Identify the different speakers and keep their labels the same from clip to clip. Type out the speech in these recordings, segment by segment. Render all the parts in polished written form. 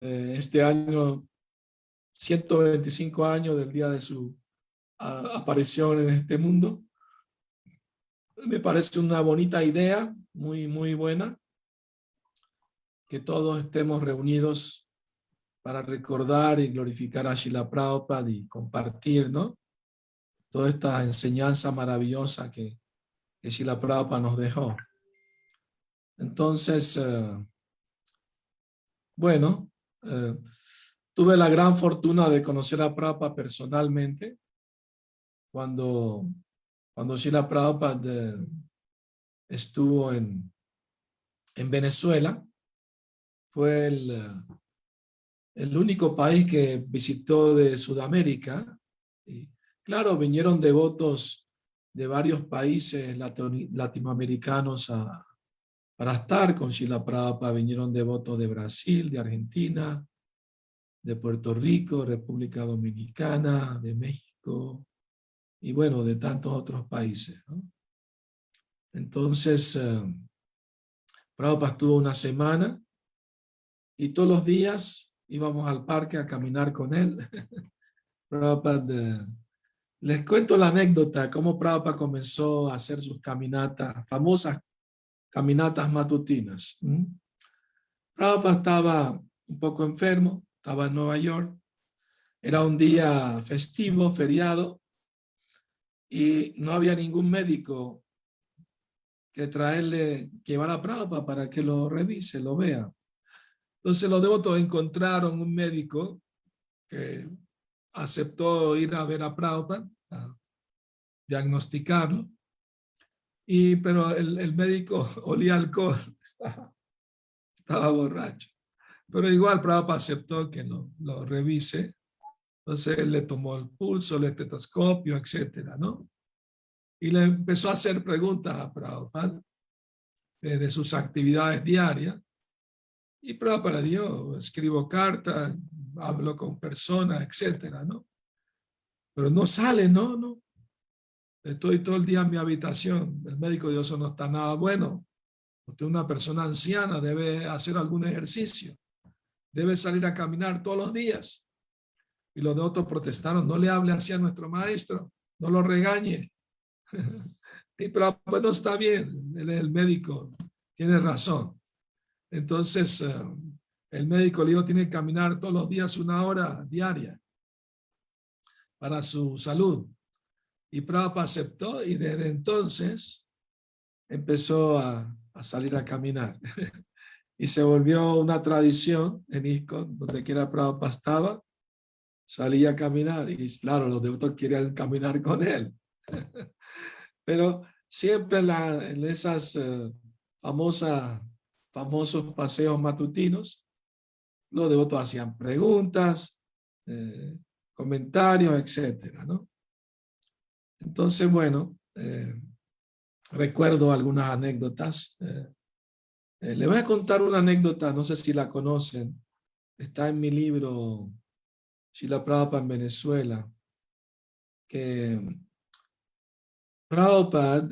Speaker 1: Este año, 125 años del día de su aparición en este mundo. Me parece una bonita idea, muy buena, que todos estemos reunidos para recordar y glorificar a Srila Prabhupada y compartir, ¿no? Toda esta enseñanza maravillosa que Srila Prabhupada nos dejó. Entonces, bueno, tuve la gran fortuna de conocer a Prabhupada personalmente cuando Srila Prabhupada estuvo en Venezuela. Fue el único país que visitó de Sudamérica. Y claro, vinieron devotos de varios países latinoamericanos para estar con Srila Prabhupada. Vinieron devotos de Brasil, de Argentina, de Puerto Rico, República Dominicana, de México y bueno, de tantos otros países, ¿no? Entonces, Prabhupada estuvo una semana y todos los días íbamos al parque a caminar con él. Prabhupada, les cuento la anécdota, cómo Prabhupada comenzó a hacer sus caminatas, famosas caminatas matutinas. Prabhupada estaba un poco enfermo, estaba en Nueva York, era un día festivo, feriado, y no había ningún médico que llevar a Prabhupada para que lo revise, lo vea. Entonces los devotos encontraron un médico que aceptó ir a ver a Prabhupada, a diagnosticarlo, pero el médico olía alcohol, estaba borracho. Pero igual Prabhupada aceptó que lo revise. Entonces él le tomó el pulso, el estetoscopio, etcétera, ¿no? Y le empezó a hacer preguntas a Prabhupada de sus actividades diarias. Y Prabhupada le dio, escribo cartas, hablo con personas, etcétera, ¿no? Pero no sale, no. Estoy todo el día en mi habitación. El médico dijo, eso no está nada bueno. Usted es una persona anciana, debe hacer algún ejercicio. Debe salir a caminar todos los días. Y los devotos protestaron, no le hable así a nuestro maestro, no lo regañe. Pero pues no está bien, él es el médico, tiene razón. Entonces, el médico le dijo, tiene que caminar todos los días 1 hora diaria para su salud. Y Prabhupada aceptó y desde entonces empezó a salir a caminar. Y se volvió una tradición en ISKCON, donde quiera Prabhupada estaba, salía a caminar. Y claro, los devotos querían caminar con él. Pero siempre en esas famosos paseos matutinos, los devotos hacían preguntas, comentarios, etcétera, ¿no? Entonces, bueno, recuerdo algunas anécdotas. Le voy a contar una anécdota, no sé si la conocen. Está en mi libro Srila Prabhupada en Venezuela, que Prabhupada,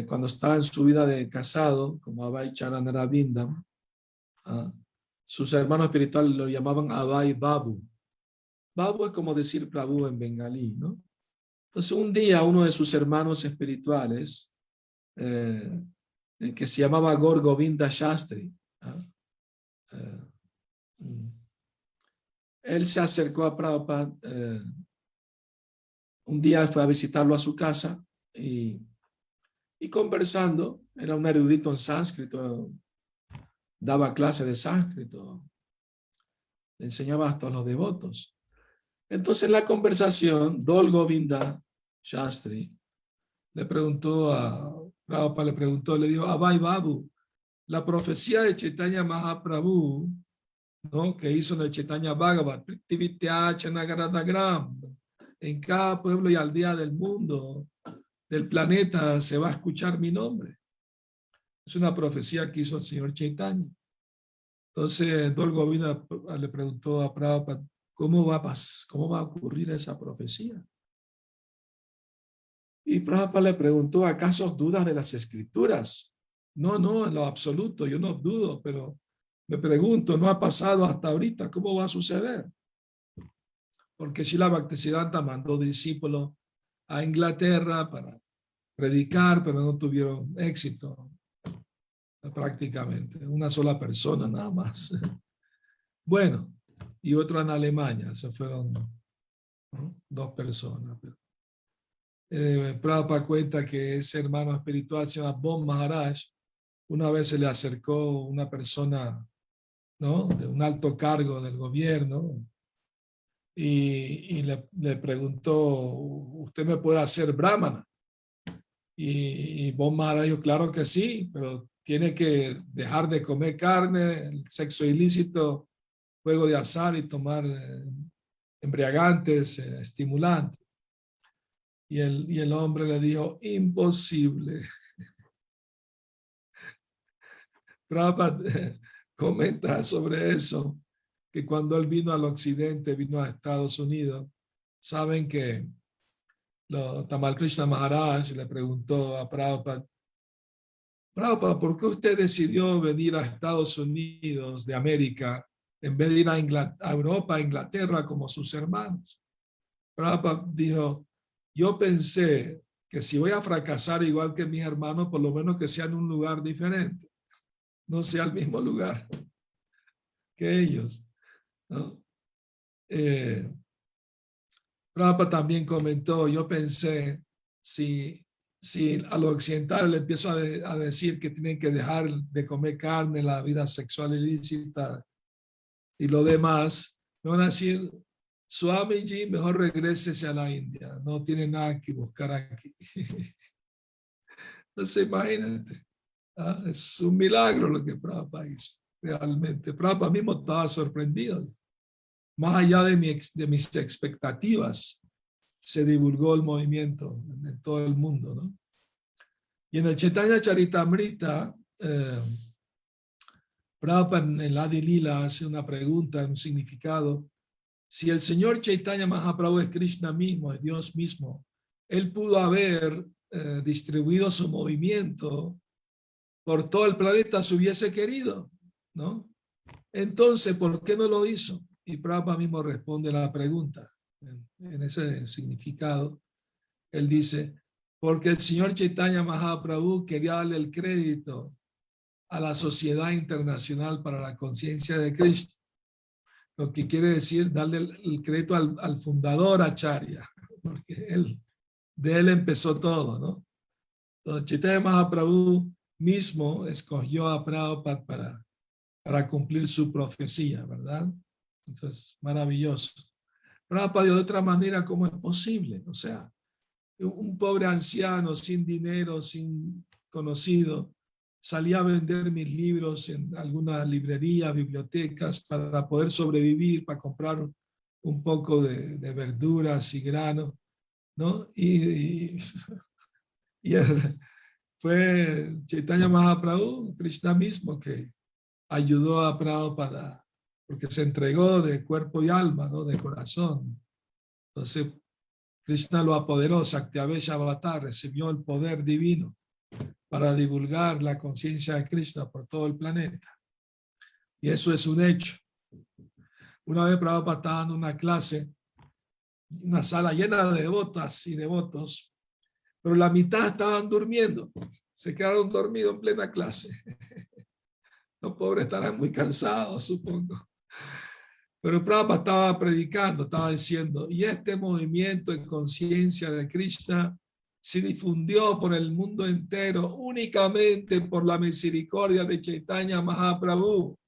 Speaker 1: cuando estaba en su vida de casado, como Abhay Charanarabindam, sus hermanos espirituales lo llamaban Abhay Babu. Babu es como decir Prabhu en bengalí, ¿no? Entonces un día uno de sus hermanos espirituales, que se llamaba Gaur Govinda Shastri, él se acercó a Prabhupada, un día fue a visitarlo a su casa y conversando, era un erudito en sánscrito, daba clase de sánscrito, le enseñaba hasta a los devotos. Entonces en la conversación, Dol Govinda Shastri le preguntó a Prabhupada, le dijo, Abhay Babu, la profecía de Chaitanya Mahaprabhu, ¿no?, que hizo en el Chaitanya Bhagavat, en cada pueblo y aldea del mundo, del planeta, se va a escuchar mi nombre. Es una profecía que hizo el señor Chaitanya. Entonces, Dol Govinda le preguntó a Prabhupada, ¿cómo va a ocurrir esa profecía? Y Prabhupada le preguntó, ¿acaso dudas de las escrituras? No, en lo absoluto, yo no dudo, pero me pregunto, no ha pasado hasta ahorita, ¿cómo va a suceder? Porque Srila Bhaktisiddhanta mandó discípulos a Inglaterra para predicar, pero no tuvieron éxito prácticamente. Una sola persona nada más. Bueno, y otro en Alemania, se fueron, ¿no?, 2 personas. Prabhupada cuenta que ese hermano espiritual se llama Bon Maharaj. Una vez se le acercó una persona, ¿no?, de un alto cargo del gobierno y le preguntó, ¿usted me puede hacer brahmana? Y Bon Maharaj dijo, claro que sí, pero tiene que dejar de comer carne, el sexo ilícito, juego de azar y tomar embriagantes, estimulantes. Y el hombre le dijo, imposible. Prabhupada comenta sobre eso, que cuando él vino al occidente, vino a Estados Unidos, saben que Tamal Krishna Maharaj le preguntó a Prabhupada, Prabhupada, ¿por qué usted decidió venir a Estados Unidos de América en vez de ir a Europa, a Inglaterra como sus hermanos? Prabhupada dijo, yo pensé que si voy a fracasar igual que mis hermanos, por lo menos que sea en un lugar diferente, no sea el mismo lugar que ellos, ¿no? Prabhupada también comentó, yo pensé, si a los occidentales les empiezo a decir que tienen que dejar de comer carne, la vida sexual ilícita y lo demás, me van a decir, Swamiji, mejor regrésese a la India, no tiene nada que buscar aquí. Entonces imagínate, ¿ah? Es un milagro lo que Prabhupada hizo, realmente. Prabhupada mismo estaba sorprendido. Más allá de mis expectativas, se divulgó el movimiento en todo el mundo, ¿no? Y en el Chaitanya Charitamrita, Prabhupada en el Adi Lila hace una pregunta, un significado. Si el Señor Chaitanya Mahaprabhu es Krishna mismo, es Dios mismo, él pudo haber distribuido su movimiento por todo el planeta si hubiese querido, ¿no? Entonces, ¿por qué no lo hizo? Y Prabhupada mismo responde la pregunta en ese significado. Él dice, porque el Señor Chaitanya Mahaprabhu quería darle el crédito a la Sociedad Internacional para la Conciencia de Cristo, lo que quiere decir darle el crédito al fundador Acharya, porque de él empezó todo, ¿no? Entonces, Chaitanya Mahaprabhu mismo escogió a Prabhupada para cumplir su profecía, ¿verdad? Entonces, maravilloso. Prabhupada, de otra manera, ¿cómo es posible? O sea, un pobre anciano sin dinero, sin conocido, salía a vender mis libros en algunas librerías, bibliotecas, para poder sobrevivir, para comprar un poco de verduras y granos, ¿no? Y fue Chaitanya Mahaprabhu, Krishna mismo, que ayudó a Prabhupada, porque se entregó de cuerpo y alma, ¿no?, de corazón. Entonces, Krishna lo apoderó, Saktyavesh Avatar, recibió el poder divino para divulgar la conciencia de Krishna por todo el planeta. Y eso es un hecho. Una vez Prabhupada estaba dando una clase, una sala llena de devotas y devotos, pero la mitad estaban durmiendo, se quedaron dormidos en plena clase. Los pobres estarán muy cansados, supongo. Pero Prabhupada estaba predicando, estaba diciendo, y este movimiento de conciencia de Krishna se difundió por el mundo entero únicamente por la misericordia de Chaitanya Mahaprabhu.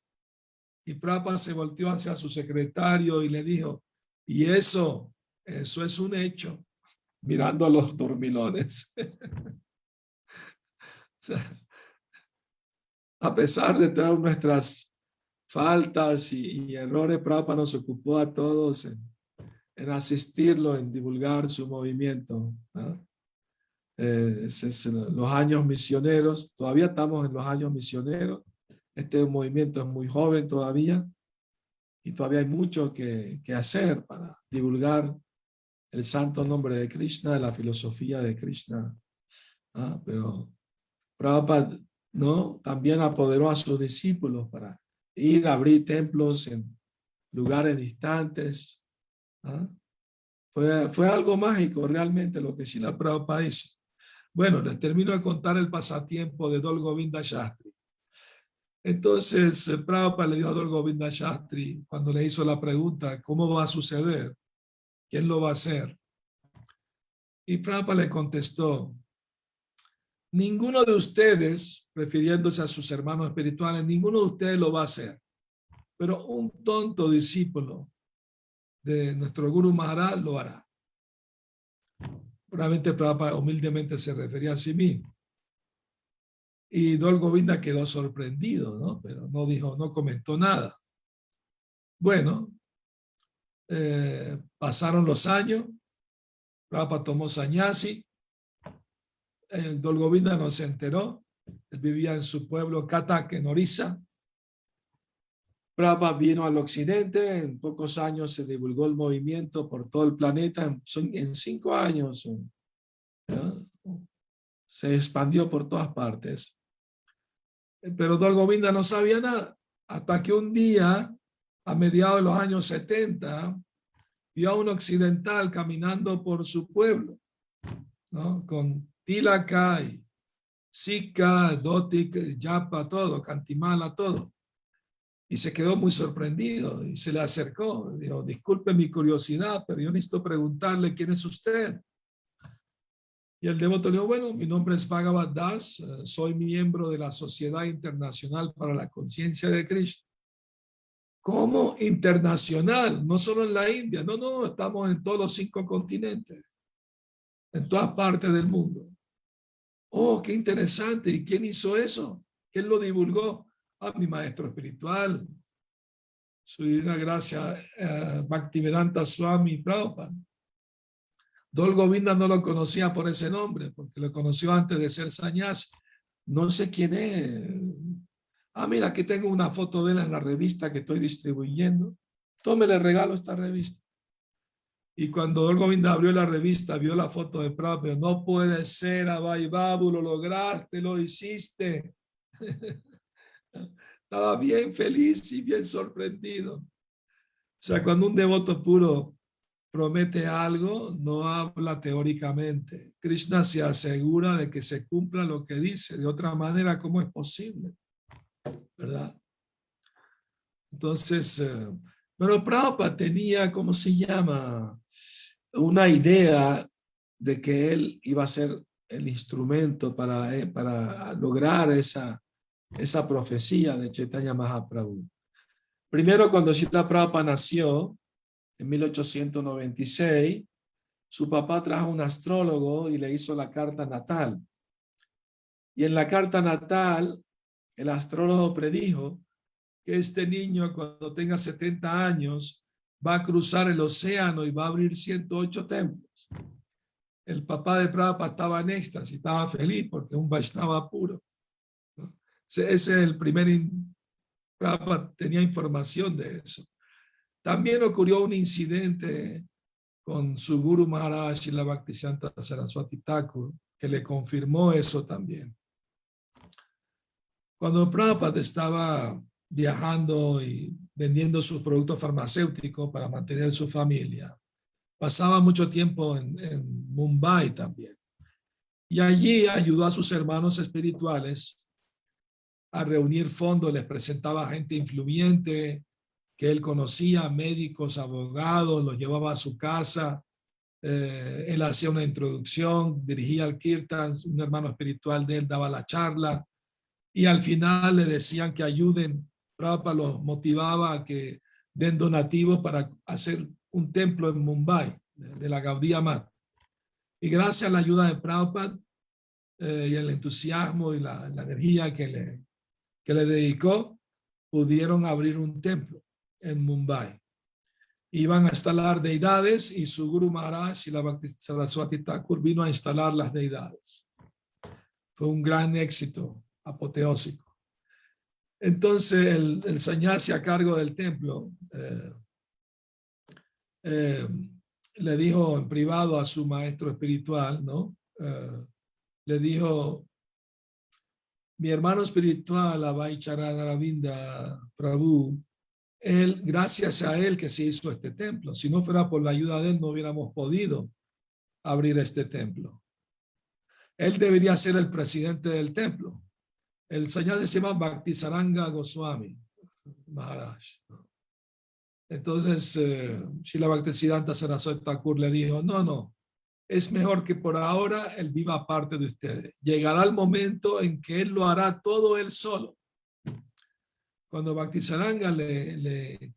Speaker 1: Y Prabhupada se volteó hacia su secretario y le dijo, y eso es un hecho, mirando a los dormilones. O sea, a pesar de todas nuestras faltas y errores, Prabhupada nos ocupó a todos en asistirlo, en divulgar su movimiento, ¿no? Los años misioneros, todavía estamos en los años misioneros. Este movimiento es muy joven todavía y todavía hay mucho que hacer para divulgar el santo nombre de Krishna, la filosofía de Krishna. Pero Prabhupada, ¿no?, también apoderó a sus discípulos para ir a abrir templos en lugares distantes. ¿Ah? Fue algo mágico realmente lo que Srila Prabhupada hizo. Bueno, les termino de contar el pasatiempo de Dol Govinda Shastri. Entonces, Prabhupada le dijo a Dol Govinda Shastri, cuando le hizo la pregunta, ¿cómo va a suceder? ¿Quién lo va a hacer? Y Prabhupada le contestó, ninguno de ustedes, refiriéndose a sus hermanos espirituales, ninguno de ustedes lo va a hacer. Pero un tonto discípulo de nuestro Guru Maharaj lo hará. Probablemente Prabhupada humildemente se refería a sí mismo. Y Dol Govinda quedó sorprendido, ¿no? Pero no dijo, no comentó nada. Bueno, pasaron los años, Prabhupada tomó sannyasi, Dol Govinda no se enteró, él vivía en su pueblo Katak, en Orissa. Prabhupada vino al occidente, en pocos años se divulgó el movimiento por todo el planeta, en 5 años, ¿no? Se expandió por todas partes. Pero Dol Govinda no sabía nada, hasta que un día, a mediados de los años 70, vio a un occidental caminando por su pueblo, ¿no? Con Tilaka y Sika, Dotik, Yapa, todo, Cantimala, todo. Y se quedó muy sorprendido y se le acercó. Dijo, disculpe mi curiosidad, pero yo necesito preguntarle quién es usted. Y el devoto le dijo, bueno, mi nombre es Bhagavad Das, soy miembro de la Sociedad Internacional para la Conciencia de Krishna. ¿Cómo internacional? No solo en la India, no, estamos en todos los 5 continentes, en todas partes del mundo. Oh, qué interesante. ¿Y quién hizo eso? ¿Quién lo divulgó? Ah, mi maestro espiritual, su divina gracia, Bhaktivedanta Swami Prabhupada. Dol Govinda no lo conocía por ese nombre, porque lo conoció antes de ser sannyasi. No sé quién es. Ah, mira, aquí tengo una foto de él en la revista que estoy distribuyendo. Tome, le regalo esta revista. Y cuando Dol Govinda abrió la revista, vio la foto de Prabhupada. No puede ser, Abhay Babu, lo lograste, lo hiciste. Estaba bien feliz y bien sorprendido. O sea, cuando un devoto puro promete algo, no habla teóricamente. Krishna se asegura de que se cumpla lo que dice. De otra manera, ¿cómo es posible? ¿Verdad? Entonces, pero Prabhupada tenía, ¿cómo se llama? Una idea de que él iba a ser el instrumento para lograr esa profecía de Chaitanya Mahaprabhu. Primero, cuando Srila Prabhupada nació, en 1896, su papá trajo un astrólogo y le hizo la carta natal. Y en la carta natal, el astrólogo predijo que este niño, cuando tenga 70 años, va a cruzar el océano y va a abrir 108 templos. El papá de Prabhupada estaba en éxtasis, estaba feliz porque es un Vaishnava puro, ¿no? Ese es el primer... Prabhupada tenía información de eso. También ocurrió un incidente con su Guru Maharaj Srila Bhaktisiddhanta Saraswati Thakur, que le confirmó eso también. Cuando Prabhupada estaba viajando y vendiendo sus productos farmacéuticos para mantener su familia, pasaba mucho tiempo en Mumbai también. Y allí ayudó a sus hermanos espirituales a reunir fondos, les presentaba gente influyente que él conocía, médicos, abogados, los llevaba a su casa. Él hacía una introducción, dirigía el kirtan, un hermano espiritual de él daba la charla y al final le decían que ayuden. Prabhupada los motivaba a que den donativos para hacer un templo en Mumbai, de la Gaudiya Mata. Y gracias a la ayuda de Prabhupada y el entusiasmo y la energía que le dedicó, pudieron abrir un templo en Mumbai. Iban a instalar deidades y su Guru Maharaj, Srila Bhaktisiddhanta Saraswati Thakur, vino a instalar las deidades. Fue un gran éxito apoteósico. Entonces el sannyasi a cargo del templo le dijo en privado a su maestro espiritual, ¿no? Le dijo, mi hermano espiritual, Abhay Charanaravinda Prabhu, gracias a él que se hizo este templo. Si no fuera por la ayuda de él, no hubiéramos podido abrir este templo. Él debería ser el presidente del templo. El señor se llama Bhaktisaranga Goswami Maharaj. Entonces, Srila Bhaktisiddhanta Saraswati Thakur le dijo, no, es mejor que por ahora él viva aparte de ustedes. Llegará el momento en que él lo hará todo él solo. Cuando Bhaktisaranga le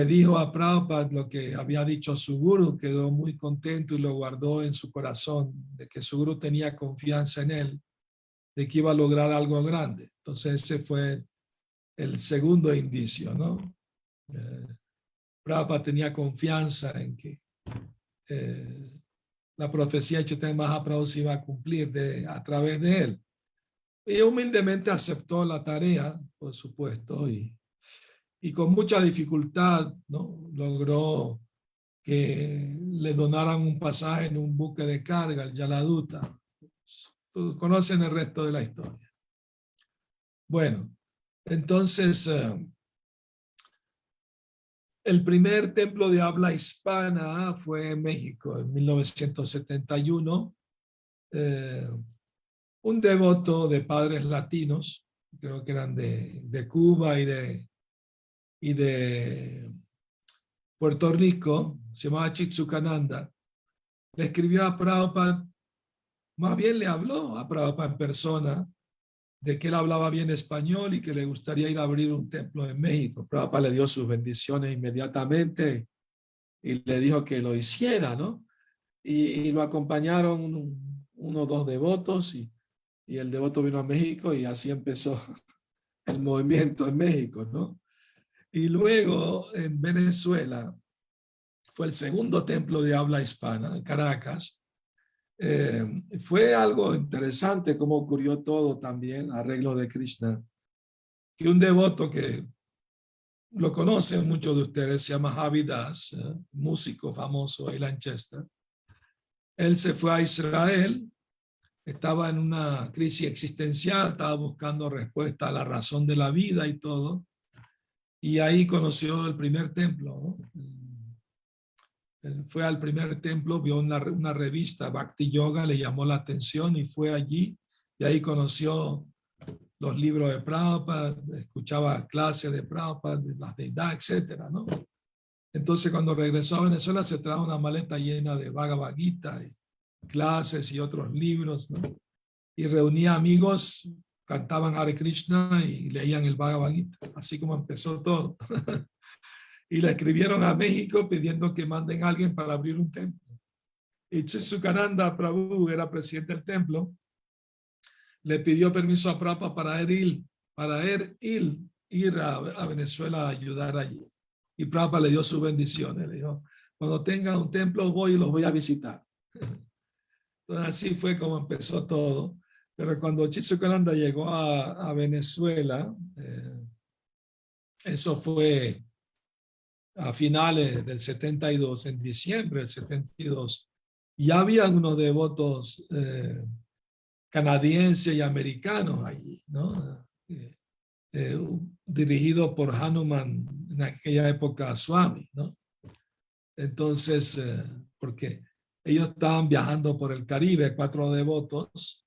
Speaker 1: dijo a Prabhupada lo que había dicho su guru, quedó muy contento y lo guardó en su corazón, de que su guru tenía confianza en él, de que iba a lograr algo grande. Entonces ese fue el segundo indicio, ¿no? Prabhupada tenía confianza en que la profecía de Chaitanya Mahaprabhu se iba a cumplir a través de él. Y humildemente aceptó la tarea, por supuesto, y con mucha dificultad, ¿no? Logró que le donaran un pasaje en un buque de carga, el Yaladuta. Todos conocen el resto de la historia. Bueno, entonces, el primer templo de habla hispana fue en México en 1971. Un devoto de padres latinos, creo que eran de Cuba y de Puerto Rico, se llamaba Chitsukananda, le escribió a Prabhupada, más bien le habló a Prabhupada en persona, de que él hablaba bien español y que le gustaría ir a abrir un templo en México. Prabhupada le dio sus bendiciones inmediatamente y le dijo que lo hiciera, ¿no? Y lo acompañaron uno o dos devotos y el devoto vino a México y así empezó el movimiento en México, ¿no? Y luego en Venezuela fue el segundo templo de habla hispana, en Caracas. Fue algo interesante cómo ocurrió todo también, arreglo de Krishna, que un devoto que lo conocen muchos de ustedes, se llama Javi Das, músico famoso de Lanchester. Él se fue a Israel, estaba en una crisis existencial, estaba buscando respuesta a la razón de la vida y todo, y ahí conoció el primer templo, ¿no? Él fue al primer templo, vio una revista, Bhakti Yoga, le llamó la atención y fue allí, y ahí conoció los libros de Prabhupada, escuchaba clases de Prabhupada, de las deidades, etcétera, ¿no? Entonces, cuando regresó a Venezuela, se trajo una maleta llena de Bhagavad Gita, y clases y otros libros, ¿no? Y reunía amigos, cantaban Hare Krishna y leían el Bhagavad Gita, así como empezó todo. Y le escribieron a México pidiendo que manden a alguien para abrir un templo. Y Chitsukananda Prabhu era presidente del templo, le pidió permiso a Prabhupada para ir a Venezuela a ayudar allí. Y Prabhupada le dio sus bendiciones, le dijo, cuando tenga un templo voy y los voy a visitar. Entonces así fue como empezó todo. Pero cuando Chitsukananda llegó a Venezuela, eso fue a finales del 72, en diciembre del 72, ya habían unos devotos canadienses y americanos allí, ¿no? Dirigido por Hanuman, en aquella época Swami, ¿no? Entonces, porque ellos estaban viajando por el Caribe, 4 devotos,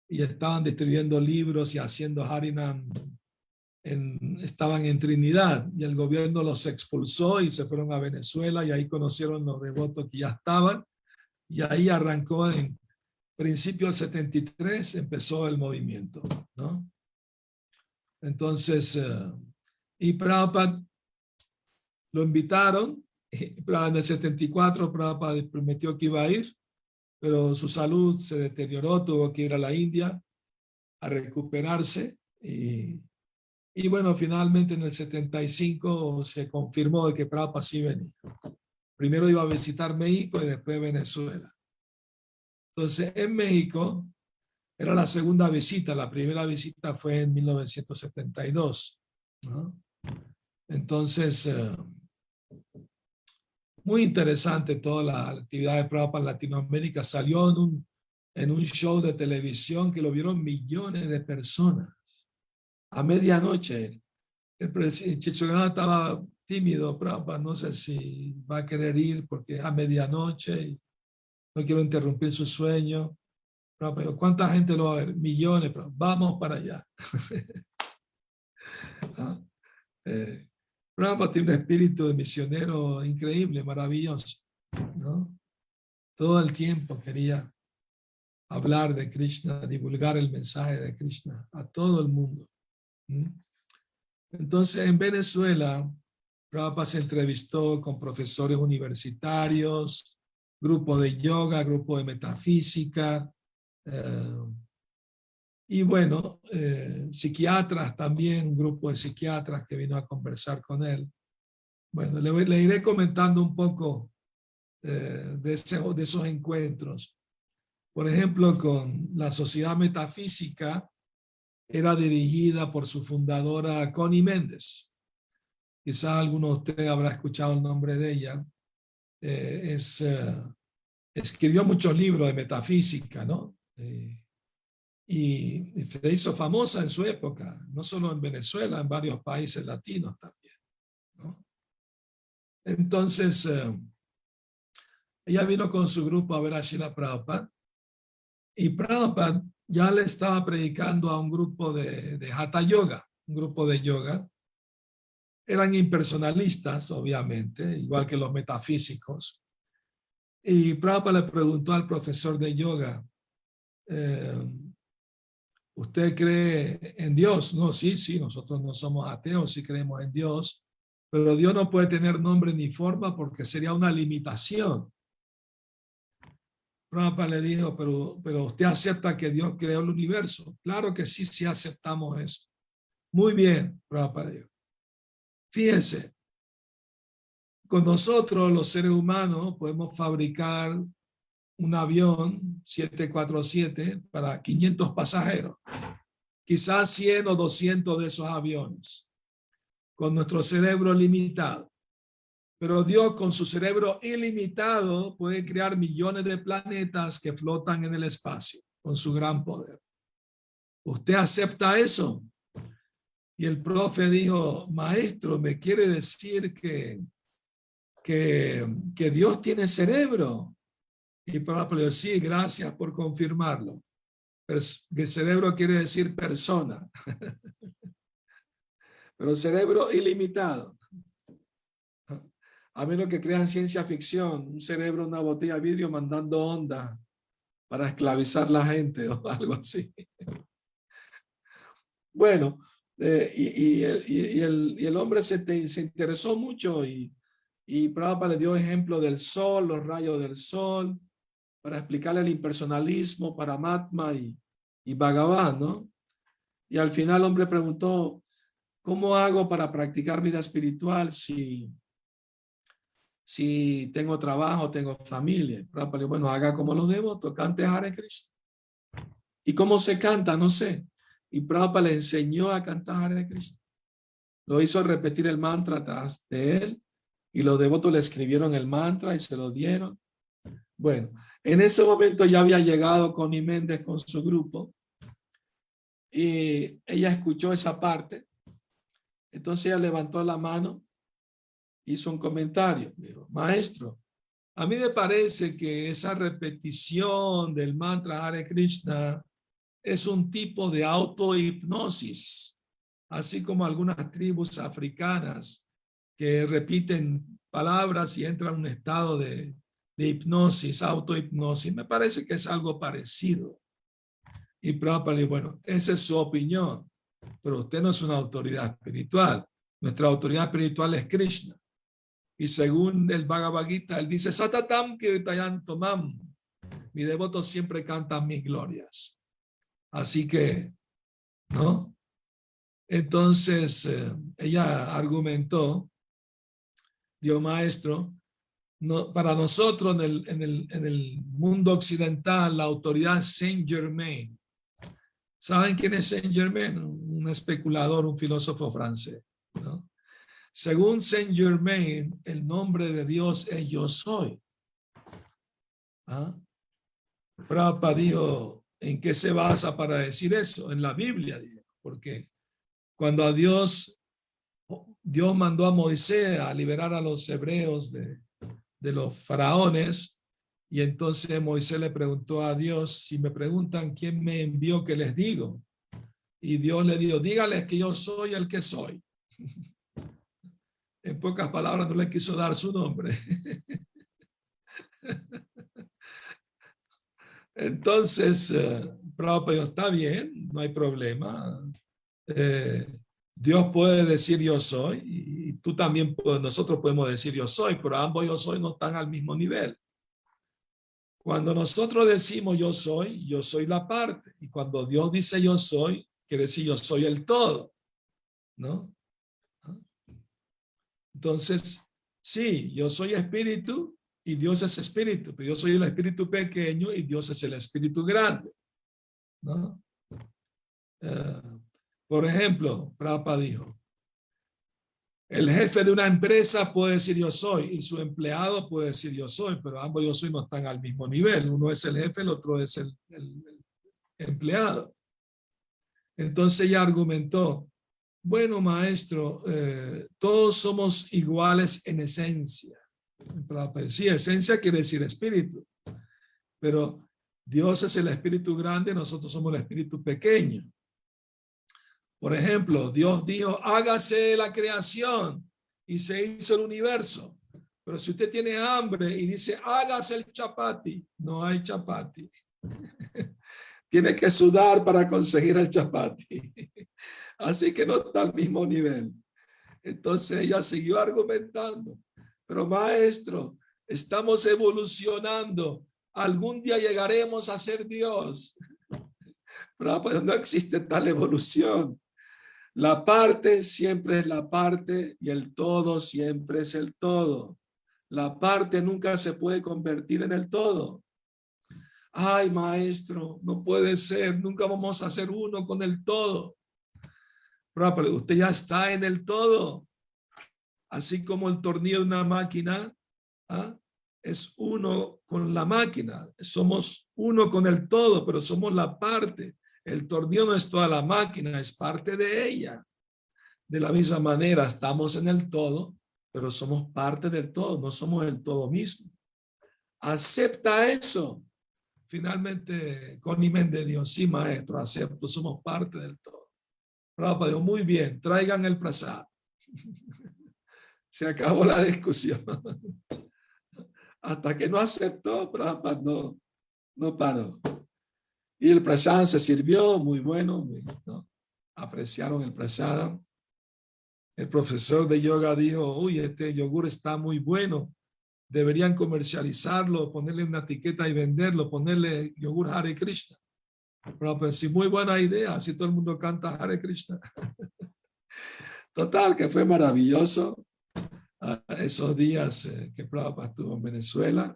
Speaker 1: y estaban distribuyendo libros y haciendo Harinam. Estaban en Trinidad y el gobierno los expulsó y se fueron a Venezuela y ahí conocieron los devotos que ya estaban y ahí arrancó en principio del 73, empezó el movimiento, ¿no? Entonces, y Prabhupada lo invitaron, en el 74 Prabhupada prometió que iba a ir, pero su salud se deterioró, tuvo que ir a la India a recuperarse y bueno, finalmente en el 75 se confirmó de que Prabhupada sí venía. Primero iba a visitar México y después Venezuela. Entonces, en México era la segunda visita. La primera visita fue en 1972, ¿no? Entonces, muy interesante toda la actividad de Prabhupada en Latinoamérica. Salió en un show de televisión que lo vieron millones de personas. A medianoche, Chichogananda estaba tímido, Prabhupada, no sé si va a querer ir porque es a medianoche y no quiero interrumpir su sueño. Prabhupada, ¿cuánta gente lo va a ver? Millones, pero vamos para allá. ¿Ah? Prabhupada tiene un espíritu de misionero increíble, maravilloso, ¿no? Todo el tiempo quería hablar de Krishna, divulgar el mensaje de Krishna a todo el mundo. Entonces, en Venezuela, Prabhupada se entrevistó con profesores universitarios, grupo de yoga, grupo de metafísica, y bueno, psiquiatras también, un grupo de psiquiatras que vino a conversar con él. Bueno, le iré comentando un poco de esos encuentros. Por ejemplo, con la Sociedad Metafísica, era dirigida por su fundadora Connie Méndez. Quizás alguno de ustedes habrá escuchado el nombre de ella. Escribió muchos libros de metafísica, ¿no? Y se hizo famosa en su época, no solo en Venezuela, en varios países latinos también, ¿no? Entonces, ella vino con su grupo a ver a Srila Prabhupada, y Prabhupada ya le estaba predicando a un grupo de Hatha Yoga, un grupo de yoga. Eran impersonalistas, obviamente, igual que los metafísicos. Y Prabhupada le preguntó al profesor de yoga, ¿usted cree en Dios? No, sí, nosotros no somos ateos, sí creemos en Dios, pero Dios no puede tener nombre ni forma porque sería una limitación. Prabhupada le dijo, pero usted acepta que Dios creó el universo. Claro que sí aceptamos eso. Muy bien, Prabhupada dijo. Fíjense, con nosotros los seres humanos podemos fabricar un avión 747 para 500 pasajeros, quizás 100 o 200 de esos aviones, con nuestro cerebro limitado. Pero Dios, con su cerebro ilimitado, puede crear millones de planetas que flotan en el espacio con su gran poder. ¿Usted acepta eso? Y el profe dijo, maestro, ¿me quiere decir que Dios tiene cerebro? Y Prabhupada le dijo, sí, gracias por confirmarlo. Que cerebro quiere decir persona. Pero cerebro ilimitado. A menos que crean ciencia ficción, un cerebro, una botella de vidrio mandando ondas para esclavizar a la gente o algo así. Bueno, y el hombre se interesó mucho y Prabhupada le dio ejemplo del sol, los rayos del sol, para explicarle el impersonalismo, Paramatma y Bhagavan, ¿no? Y al final el hombre preguntó, ¿cómo hago para practicar vida espiritual si tengo trabajo, tengo familia? Prabhupada, bueno, haga como los devotos, cante Hare Krishna. ¿Y cómo se canta? No sé. Y Prabhupada le enseñó a cantar Hare Krishna. Lo hizo repetir el mantra atrás de él y los devotos le escribieron el mantra y se lo dieron. Bueno, en ese momento ya había llegado Connie Méndez con su grupo y ella escuchó esa parte. Entonces ella levantó la mano, hizo un comentario. Dijo, maestro, a mí me parece que esa repetición del mantra Hare Krishna es un tipo de autohipnosis, así como algunas tribus africanas que repiten palabras y entran en un estado de hipnosis, autohipnosis. Me parece que es algo parecido. Y Prabhupada le dijo, bueno, esa es su opinión, pero usted no es una autoridad espiritual. Nuestra autoridad espiritual es Krishna. Y según el Bhagavad Gita, él dice, Satatam Kirtayanto Mam. Mi devoto siempre canta mis glorias. Así que, ¿no? Entonces, ella argumentó, Dios maestro, no, para nosotros en el mundo occidental, la autoridad es Saint Germain. ¿Saben quién es Saint Germain? Un especulador, un filósofo francés, ¿no? Según Saint Germain, el nombre de Dios es Yo Soy. ¿Ah? Prabhupada dijo, ¿en qué se basa para decir eso? En la Biblia, dijo, porque cuando a Dios mandó a Moisés a liberar a los hebreos de los faraones, y entonces Moisés le preguntó a Dios, si me preguntan quién me envió, ¿qué les digo? Y Dios le dijo, dígales que yo soy el que soy. En pocas palabras, no le quiso dar su nombre. Entonces, Prabhupada dijo, está bien, no hay problema. Dios puede decir yo soy, y tú también, nosotros podemos decir yo soy, pero ambos yo soy no están al mismo nivel. Cuando nosotros decimos yo soy la parte, y cuando Dios dice yo soy, quiere decir yo soy el todo, ¿no? Entonces, sí, yo soy espíritu y Dios es espíritu, pero yo soy el espíritu pequeño y Dios es el espíritu grande, ¿no? Por ejemplo, Prabhupada dijo, el jefe de una empresa puede decir yo soy y su empleado puede decir yo soy, pero ambos yo soy no están al mismo nivel. Uno es el jefe, el otro es el empleado. Entonces ella argumentó, bueno, maestro, todos somos iguales en esencia. Sí, esencia quiere decir espíritu, pero Dios es el espíritu grande, nosotros somos el espíritu pequeño. Por ejemplo, Dios dijo, hágase la creación y se hizo el universo. Pero si usted tiene hambre y dice, hágase el chapati, no hay chapati. Tiene que sudar para conseguir el chapati. Así que no está al mismo nivel. Entonces ella siguió argumentando. Pero maestro, estamos evolucionando. Algún día llegaremos a ser Dios. Pero pues no existe tal evolución. La parte siempre es la parte y el todo siempre es el todo. La parte nunca se puede convertir en el todo. Ay, maestro, no puede ser, nunca vamos a ser uno con el todo. Pero usted ya está en el todo. Así como el tornillo de una máquina es uno con la máquina. Somos uno con el todo, pero somos la parte. El tornillo no es toda la máquina, es parte de ella. De la misma manera, estamos en el todo, pero somos parte del todo, no somos el todo mismo. Acepta eso. Finalmente, con imen de Dios, sí, maestro, acepto, somos parte del todo. Prabhupada dijo, muy bien, traigan el prasad. Se acabó la discusión. Hasta que no aceptó, Prabhupada no paró. Y el prasad se sirvió, muy bueno, ¿no? Apreciaron el prasad. El profesor de yoga dijo, uy, este yogur está muy bueno, deberían comercializarlo, ponerle una etiqueta y venderlo, ponerle yogur Hare Krishna. Pero pues sí, muy buena idea, así todo el mundo canta Hare Krishna. Total, que fue maravilloso esos días que Prabhupada estuvo en Venezuela.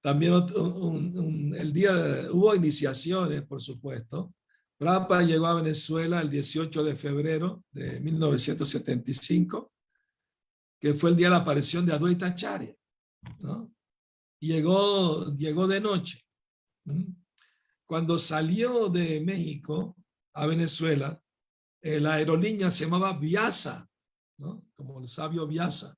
Speaker 1: También el día, hubo iniciaciones, por supuesto. Prabhupada llegó a Venezuela el 18 de febrero de 1975, que fue el día de la aparición de Advaita Acharya, ¿no? Llegó de noche. Cuando salió de México a Venezuela, la aerolínea se llamaba Vyasa, ¿no? Como el sabio Vyasa.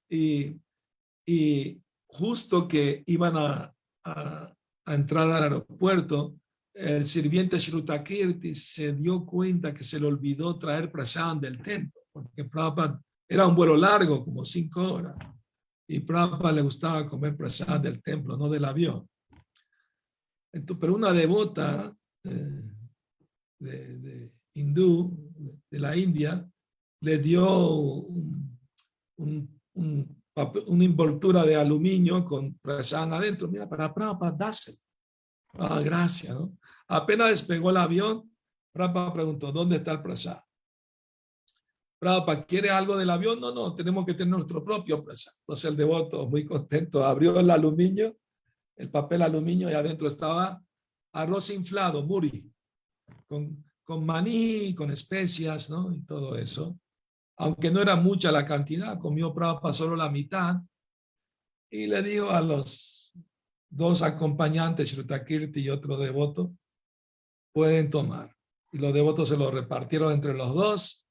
Speaker 1: y justo que iban a entrar al aeropuerto, el sirviente Shrutakirti se dio cuenta que se le olvidó traer prasad del templo, porque Prabhupada era un vuelo largo, como 5 horas, y Prabhupada le gustaba comer prasad del templo, no del avión. Entonces, pero una devota de hindú, de la India, le dio una envoltura de aluminio con prasad adentro. Mira, para Prabhupada, dáselo. Ah, gracias, ¿no? Apenas despegó el avión, Prabhupada preguntó, ¿dónde está el prasad? Prabhupada, ¿quiere algo del avión? No, tenemos que tener nuestro propio prasad. Entonces el devoto, muy contento, abrió el aluminio, el papel aluminio, y adentro estaba arroz inflado, muri, con maní, con especias, ¿no? Y todo eso. Aunque no era mucha la cantidad, comió Prabhupada solo la mitad, y le dijo a los dos acompañantes, Shrutakirti y otro devoto, pueden tomar. Y los devotos se lo repartieron entre los dos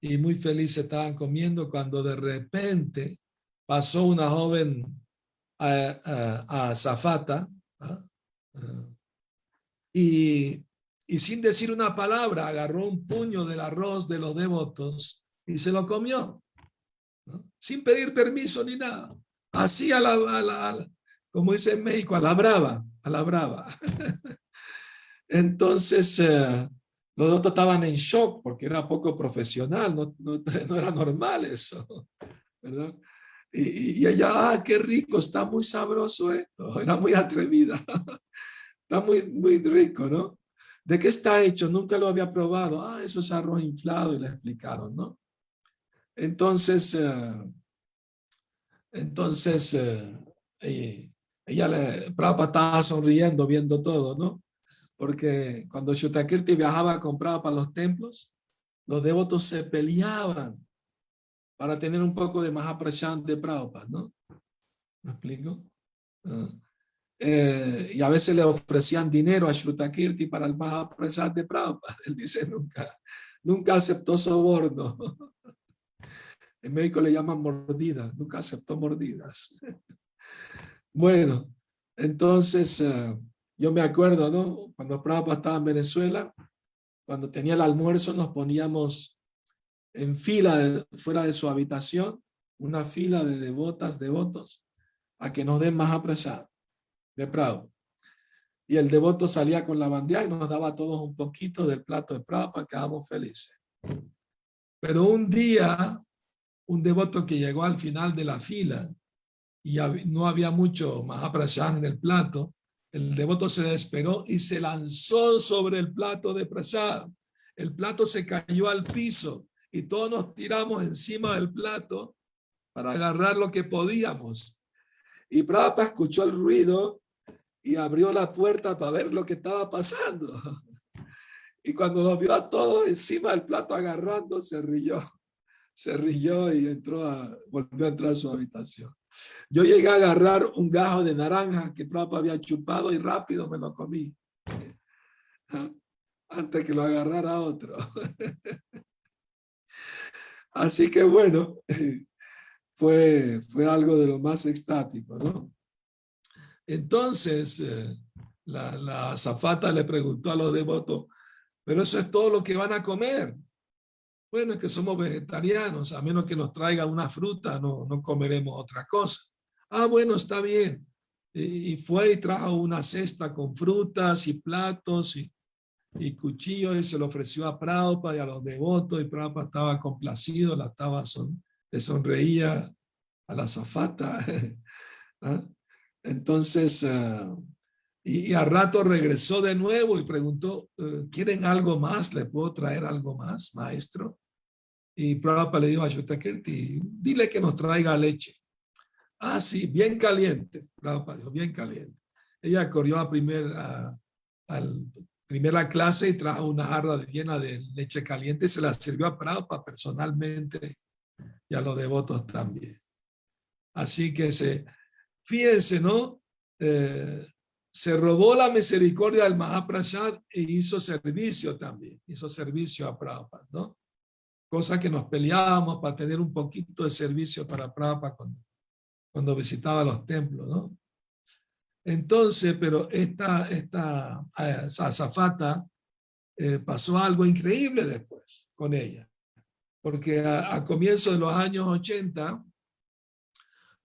Speaker 1: y muy felices estaban comiendo cuando de repente pasó una joven a Zafata, ¿ah? Y sin decir una palabra agarró un puño del arroz de los devotos y se lo comió, ¿no? Sin pedir permiso ni nada. Así como dice en México, a la brava, a la brava. Entonces, los devotos estaban en shock porque era poco profesional, no era normal eso, ¿verdad? Y ella, qué rico, está muy sabroso esto, era muy atrevida, está muy rico, ¿no? ¿De qué está hecho? Nunca lo había probado. Eso es arroz inflado y le explicaron, ¿no? Entonces, Prabhupada estaba sonriendo viendo todo, ¿no? Porque cuando Shrutakirti viajaba a comprar para los templos, los devotos se peleaban para tener un poco de Mahaprasad de Prabhupada, ¿no? ¿Me explico? Y a veces le ofrecían dinero a Shrutakirti para el Mahaprasad de Prabhupada. Él dice nunca aceptó soborno. En México le llaman mordidas, nunca aceptó mordidas. Bueno, entonces yo me acuerdo, ¿no? Cuando Prabhupada estaba en Venezuela, cuando tenía el almuerzo nos poníamos en fila fuera de su habitación, una fila de devotos, a que nos den Mahaprasad de Prabhupada. Y el devoto salía con la bandeja y nos daba a todos un poquito del plato de Prabhupada, quedábamos felices. Pero un día, un devoto que llegó al final de la fila y no había mucho Mahaprasad en el plato, el devoto se desesperó y se lanzó sobre el plato de prasad. El plato se cayó al piso y todos nos tiramos encima del plato para agarrar lo que podíamos. Y Prabhupada escuchó el ruido y abrió la puerta para ver lo que estaba pasando. Y cuando nos vio a todos encima del plato agarrando, se rió y volvió a entrar a su habitación. Yo llegué a agarrar un gajo de naranja que Prabhupada había chupado y rápido me lo comí, antes que lo agarrara otro. Así que bueno, fue algo de lo más extático, ¿no? Entonces, la azafata le preguntó a los devotos, ¿pero eso es todo lo que van a comer? Bueno, es que somos vegetarianos, a menos que nos traiga una fruta, no comeremos otra cosa. Bueno, está bien. Y fue y trajo una cesta con frutas y platos y cuchillos y se lo ofreció a Prabhupada y a los devotos y Prabhupada estaba complacido, le sonreía a la azafata. ¿Ah? Entonces, y al rato regresó de nuevo y preguntó, ¿quieren algo más? ¿Le puedo traer algo más, maestro? Y Prabhupada le dijo a Shrutakirti, dile que nos traiga leche. Sí, bien caliente. Prabhupada dijo, bien caliente. Ella corrió a primera clase y trajo una jarra llena de leche caliente y se la sirvió a Prabhupada personalmente y a los devotos también. Así que fíjense, ¿no? Se robó la misericordia del Mahaprasad e hizo servicio también. Hizo servicio a Prabhupada, ¿no? Cosa que nos peleábamos para tener un poquito de servicio para Prabhupada cuando visitaba los templos, ¿no? Entonces, pero esta azafata pasó algo increíble después con ella, porque a comienzos de los años 80,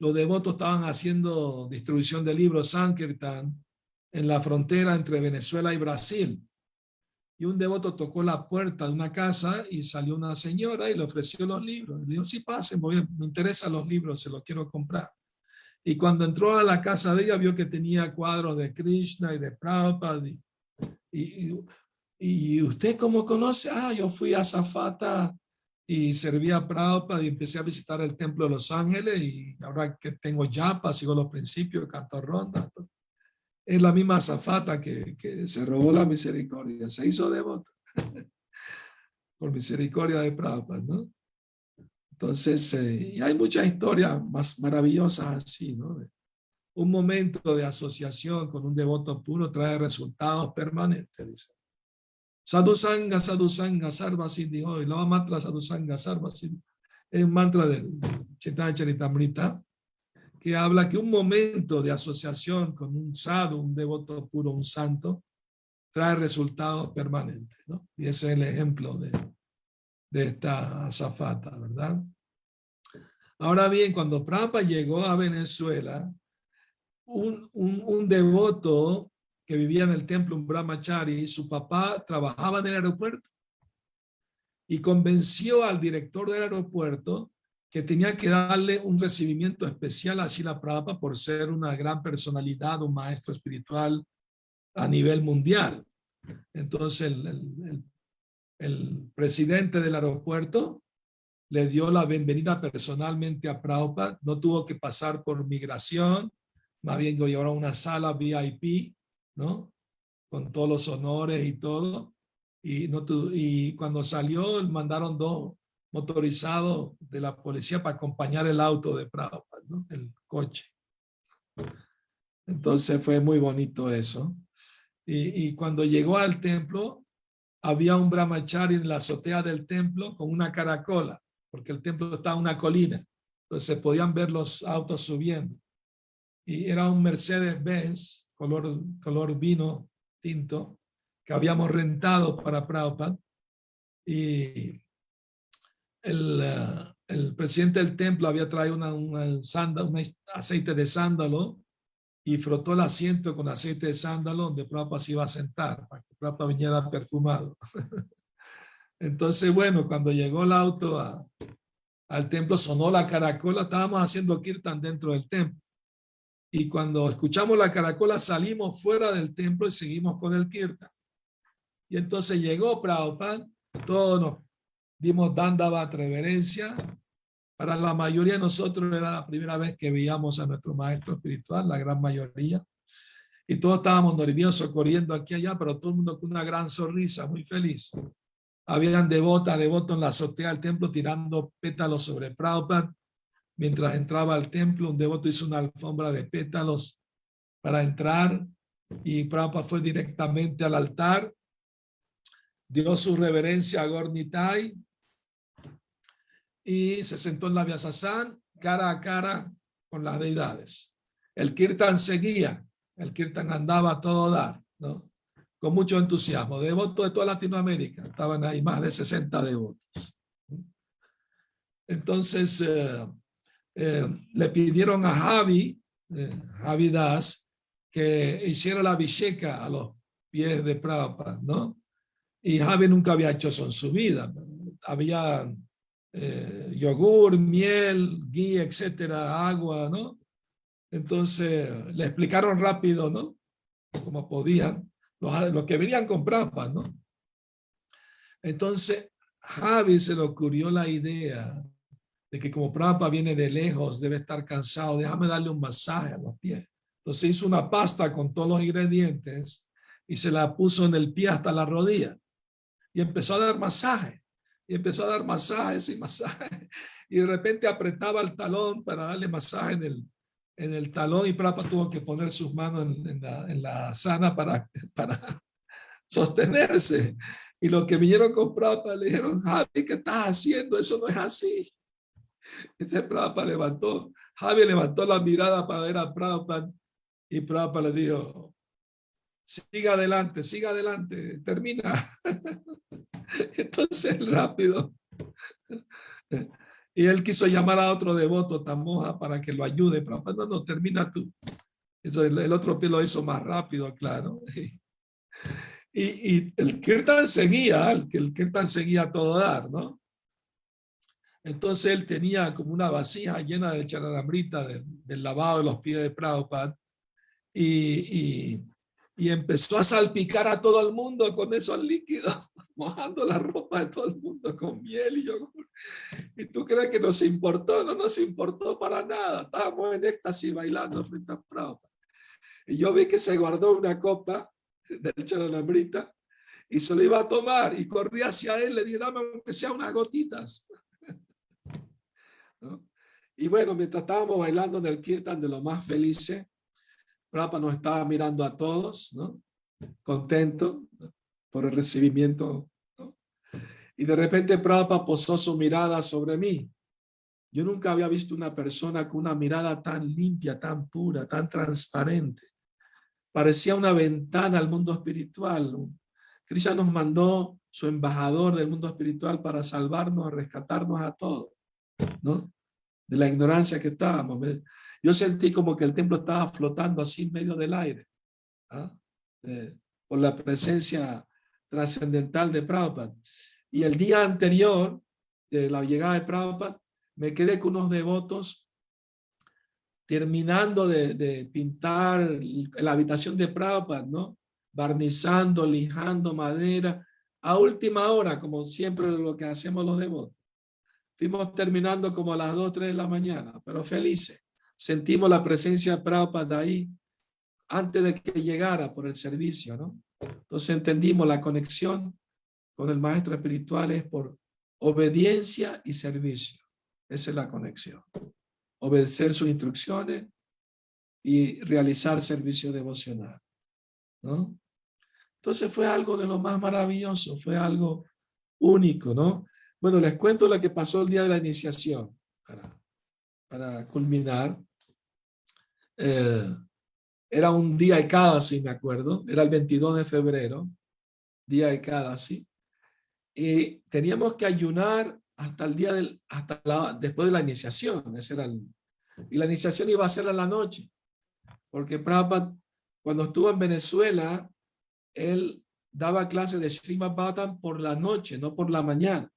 Speaker 1: los devotos estaban haciendo distribución de libros Sankirtan en la frontera entre Venezuela y Brasil. Y un devoto tocó la puerta de una casa y salió una señora y le ofreció los libros. Le dijo, sí, pasen, me interesan los libros, se los quiero comprar. Y cuando entró a la casa de ella, vio que tenía cuadros de Krishna y de Prabhupada. ¿Y usted cómo conoce? Yo fui a Azafata y serví a Prabhupada y empecé a visitar el templo de Los Ángeles y ahora que tengo yapa, sigo los principios, canto ronda. Es la misma azafata que se robó la misericordia, se hizo devota por misericordia de Prabhupada, ¿no? Entonces, y hay muchas historias más maravillosas así, ¿no? un momento de asociación con un devoto puro trae resultados permanentes, dice. Sadhusanga, sadhusanga, sarva siddhi hoy. Lava mantra sadhusanga, sarva siddhi. Es un mantra del Chaitanya Charitamrita que habla que un momento de asociación con un sadhu, un devoto puro, un santo, trae resultados permanentes, ¿no? Y ese es el ejemplo de esta azafata, ¿verdad? Ahora bien, cuando Prabhupada llegó a Venezuela, un devoto que vivía en el templo, un brahmachari, su papá trabajaba en el aeropuerto y convenció al director del aeropuerto que tenía que darle un recibimiento especial a Srila Prabhupada por ser una gran personalidad, un maestro espiritual a nivel mundial. Entonces el presidente del aeropuerto le dio la bienvenida personalmente a Prabhupada, no tuvo que pasar por migración, más bien lo llevaron a una sala VIP, ¿no? Con todos los honores y todo. Y cuando salió, mandaron 2 motorizados de la policía para acompañar el auto de Prabhupada, ¿no? El coche. Entonces fue muy bonito eso. Y cuando llegó al templo, había un brahmachari en la azotea del templo con una caracola, porque el templo estaba en una colina. Entonces se podían ver los autos subiendo. Y era un Mercedes-Benz, color vino tinto, que habíamos rentado para Prabhupada. Y el presidente del templo había traído un aceite de sándalo y frotó el asiento con aceite de sándalo donde Prabhupada se iba a sentar, para que Prabhupada viniera perfumado. Entonces, bueno, cuando llegó el auto al templo, sonó la caracola, estábamos haciendo kirtan dentro del templo. Y cuando escuchamos la caracola, salimos fuera del templo y seguimos con el kirtan. Y entonces llegó Prabhupada, todos nos dimos dandavat, reverencia. Para la mayoría de nosotros era la primera vez que veíamos a nuestro maestro espiritual, la gran mayoría. Y todos estábamos nerviosos, corriendo aquí y allá, pero todo el mundo con una gran sonrisa, muy feliz. Habían devotos en la azotea del templo tirando pétalos sobre Prabhupada. Mientras entraba al templo, un devoto hizo una alfombra de pétalos para entrar y Prabhupada fue directamente al altar, dio su reverencia a Gaur Nitai y se sentó en la Vyasasana cara a cara con las deidades. El kirtan seguía, el kirtan andaba a todo dar, ¿no? Con mucho entusiasmo. Devotos de toda Latinoamérica, estaban ahí más de 60 devotos. Entonces le pidieron a Javi Das, que hiciera la abhisheka a los pies de Prabhupada, ¿no? Y Javi nunca había hecho eso en su vida. Había yogur, miel, ghee, etcétera, agua, ¿no? Entonces le explicaron rápido, ¿no? Como podían, los que venían con Prabhupada, ¿no? Entonces Javi se le ocurrió la idea de que como Prabhupada viene de lejos, debe estar cansado, déjame darle un masaje a los pies. Entonces hizo una pasta con todos los ingredientes y se la puso en el pie hasta la rodilla y empezó a dar masaje. Y empezó a dar masajes y masajes. Y de repente apretaba el talón para darle masaje en el talón y Prabhupada tuvo que poner sus manos en la sana para sostenerse. Y los que vinieron con Prabhupada le dijeron, Javi, ¿qué estás haciendo? Eso no es así. Ese Prabhupada Javi levantó la mirada para ver a Prabhupada y Prabhupada le dijo, siga adelante, termina. Entonces rápido. Y él quiso llamar a otro devoto, Tamoja, para que lo ayude. Prabhupada, no, termina tú. Eso, el otro lo hizo más rápido, claro. Y el kirtan seguía, el kirtan seguía a todo dar, ¿no? Entonces él tenía como una vasija llena de charanamrita del lavado de los pies de Prabhupada y empezó a salpicar a todo el mundo con esos líquidos, mojando la ropa de todo el mundo con miel y yogur. ¿Y tú crees que nos importó? No nos importó para nada. Estábamos en éxtasis bailando frente a Prabhupada. Y yo vi que se guardó una copa del charanamrita y se lo iba a tomar y corrí hacia él, le dije, dame aunque sea unas gotitas. ¿No? Y bueno, mientras estábamos bailando en el kirtan de lo más felices, Prabhupada nos estaba mirando a todos, ¿no? Contento por el recibimiento, ¿no? Y de repente Prabhupada posó su mirada sobre mí. Yo nunca había visto una persona con una mirada tan limpia, tan pura, tan transparente. Parecía una ventana al mundo espiritual. Krishna nos mandó su embajador del mundo espiritual para salvarnos, rescatarnos a todos, ¿no? De la ignorancia que estábamos. Yo sentí como que el templo estaba flotando así en medio del aire, ¿ah? Por la presencia trascendental de Prabhupada. Y el día anterior de la llegada de Prabhupada, me quedé con unos devotos terminando de pintar la habitación de Prabhupada, ¿no? Barnizando, lijando madera, a última hora, como siempre lo que hacemos los devotos. Fuimos terminando como a las 2, 3 de la mañana, pero felices. Sentimos la presencia de Prabhupada ahí antes de que llegara por el servicio, ¿no? Entonces entendimos la conexión con el maestro espiritual es por obediencia y servicio. Esa es la conexión. Obedecer sus instrucciones y realizar servicio devocional, ¿no? Entonces fue algo de lo más maravilloso, fue algo único, ¿no? Bueno, les cuento lo que pasó el día de la iniciación para culminar. Era un día Ekadasi, me acuerdo, era el 22 de febrero, día Ekadasi, y teníamos que ayunar hasta el día después de la iniciación. Ese era y la iniciación iba a ser a la noche, porque Prabhupada, cuando estuvo en Venezuela, él daba clases de Srimad Bhagavatam por la noche, no por la mañana,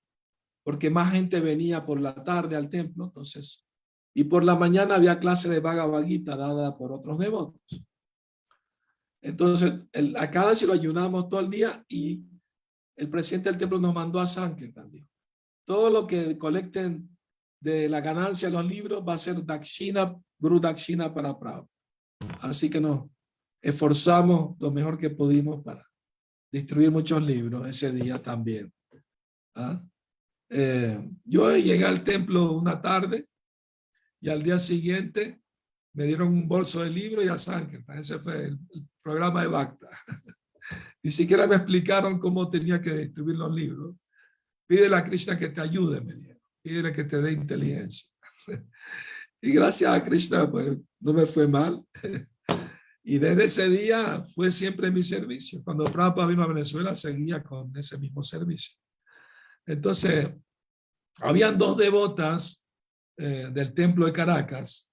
Speaker 1: porque más gente venía por la tarde al templo, entonces, y por la mañana había clase de Bhagavad Gita dada por otros devotos. Entonces, a cada si lo ayunábamos todo el día y el presidente del templo nos mandó a Sankirtan. Todo lo que colecten de la ganancia de los libros va a ser Dakshina, Guru Dakshina para Prabhupada. Así que nos esforzamos lo mejor que pudimos para distribuir muchos libros ese día también. ¿Ah? Yo llegué al templo una tarde y al día siguiente me dieron un bolso de libros y a Sankirtan. Ese fue el programa de Bhakta. Ni siquiera me explicaron cómo tenía que distribuir los libros. Pídele a Krishna que te ayude, me dijeron. Pídele que te dé inteligencia. Y gracias a Krishna, pues no me fue mal. Y desde ese día fue siempre mi servicio. Cuando Prabhupada vino a Venezuela, seguía con ese mismo servicio. Entonces, habían 2 devotas del templo de Caracas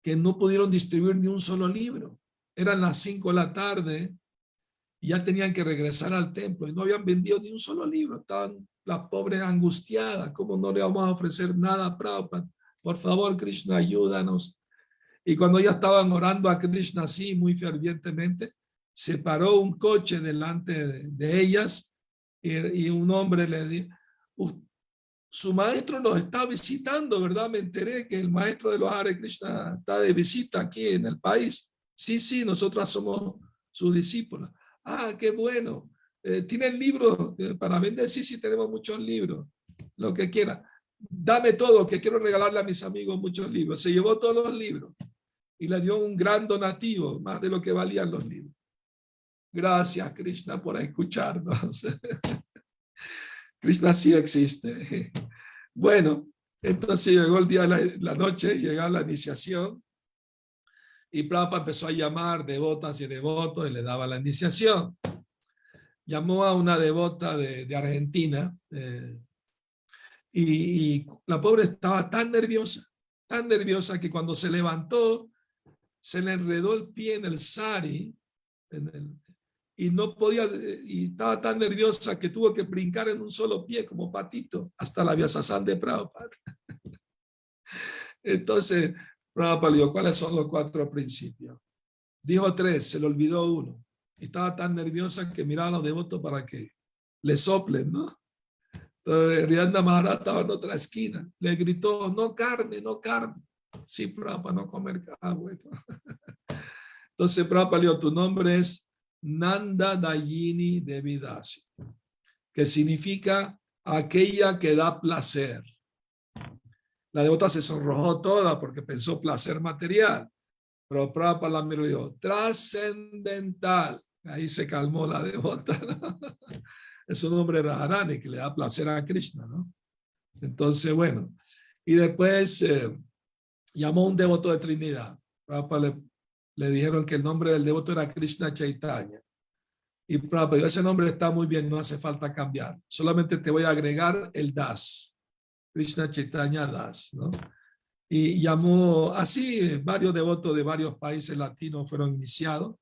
Speaker 1: que no pudieron distribuir ni un solo libro. Eran las 5 de la tarde y ya tenían que regresar al templo y no habían vendido ni un solo libro. Estaban las pobres angustiadas. ¿Cómo no le vamos a ofrecer nada a Prabhupada? Por favor, Krishna, ayúdanos. Y cuando ya estaban orando a Krishna así, muy fervientemente, se paró un coche delante de ellas y un hombre le dijo, su maestro nos está visitando, ¿verdad? Me enteré que el maestro de los Hare Krishna está de visita aquí en el país. Sí, sí, nosotras somos sus discípulas. Ah, qué bueno. ¿Tienen libros para vender? Sí, sí, tenemos muchos libros. Lo que quiera. Dame todo, que quiero regalarle a mis amigos muchos libros. Se llevó todos los libros y le dio un gran donativo, más de lo que valían los libros. Gracias, Krishna, por escucharnos. Krishna sí existe. Bueno, entonces llegó el día de la noche, llegó la iniciación y Prabhupada empezó a llamar devotas y devotos y le daba la iniciación. Llamó a una devota de Argentina y la pobre estaba tan nerviosa que cuando se levantó se le enredó el pie en el sari y no podía, y estaba tan nerviosa que tuvo que brincar en un solo pie como patito hasta la Vyasasana de Prabhupada. Entonces Prabhupada le dijo, ¿cuáles son los 4 principios? Dijo 3, se le olvidó uno. Y estaba tan nerviosa que miraba a los devotos para que le soplen, ¿no? Entonces Rianda Maharaj estaba en otra esquina. Le gritó, no carne, no carne. Sí, Prabhupada, no comer carne. Entonces Prabhupada le dijo, tu nombre es Nanda Dayini Devidasi, que significa aquella que da placer. La devota se sonrojó toda porque pensó placer material. Pero Prabhupada la miró y dijo, trascendental. Ahí se calmó la devota, ¿no? Es un nombre Radharani que le da placer a Krishna, ¿no? Entonces, bueno. Y después llamó a un devoto de Trinidad. Prabhupada le dijeron que el nombre del devoto era Krishna Chaitanya. Y Prabhupada dijo, ese nombre está muy bien, no hace falta cambiar. Solamente te voy a agregar el Das. Krishna Chaitanya Das, ¿no? Y llamó así, varios devotos de varios países latinos fueron iniciados.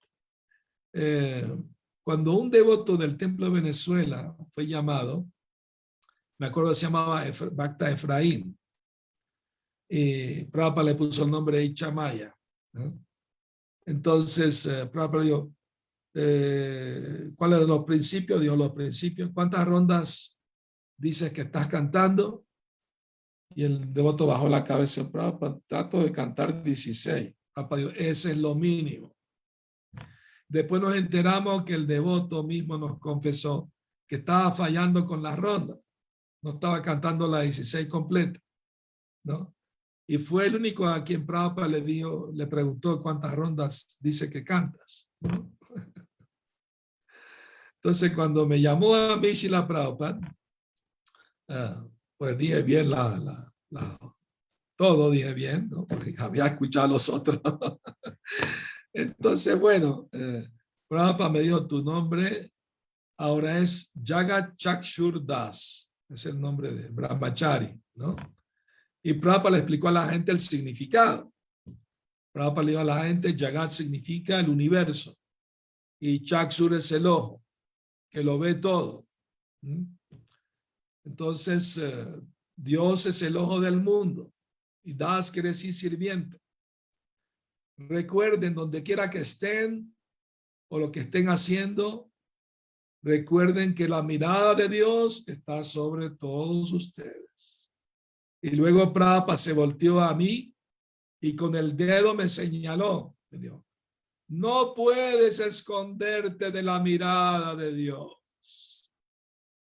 Speaker 1: Cuando un devoto del templo de Venezuela fue llamado, me acuerdo que se llamaba Bhakta Efraín, y Prabhupada le puso el nombre de Ichamaya, ¿no? Entonces, Prabhupada dijo, ¿cuáles son los principios? Dijo los principios. ¿Cuántas rondas dices que estás cantando? Y el devoto bajó la cabeza. Prabhupada, trato de cantar 16. Prabhupada dijo, ese es lo mínimo. Después nos enteramos que el devoto mismo nos confesó que estaba fallando con las rondas. No estaba cantando la 16 completa, ¿no? Y fue el único a quien Prabhupada le preguntó cuántas rondas dice que cantas, ¿no? Entonces, cuando me llamó a mí Srila Prabhupada, pues dije bien todo dije bien, ¿no? Porque había escuchado a los otros. Entonces, bueno, Prabhupada me dijo, tu nombre ahora es Jagat Chakshur Das, es el nombre de Brahmachari, ¿no? Y Prabhupada le explicó a la gente el significado. Prabhupada le dijo a la gente, Jagat significa el universo, y Chakshur es el ojo, que lo ve todo. Entonces, Dios es el ojo del mundo, y Das quiere decir sirviente. Recuerden, donde quiera que estén, o lo que estén haciendo, recuerden que la mirada de Dios está sobre todos ustedes. Y luego Prabhupada se volteó a mí y con el dedo me señaló. Me dijo, no puedes esconderte de la mirada de Dios.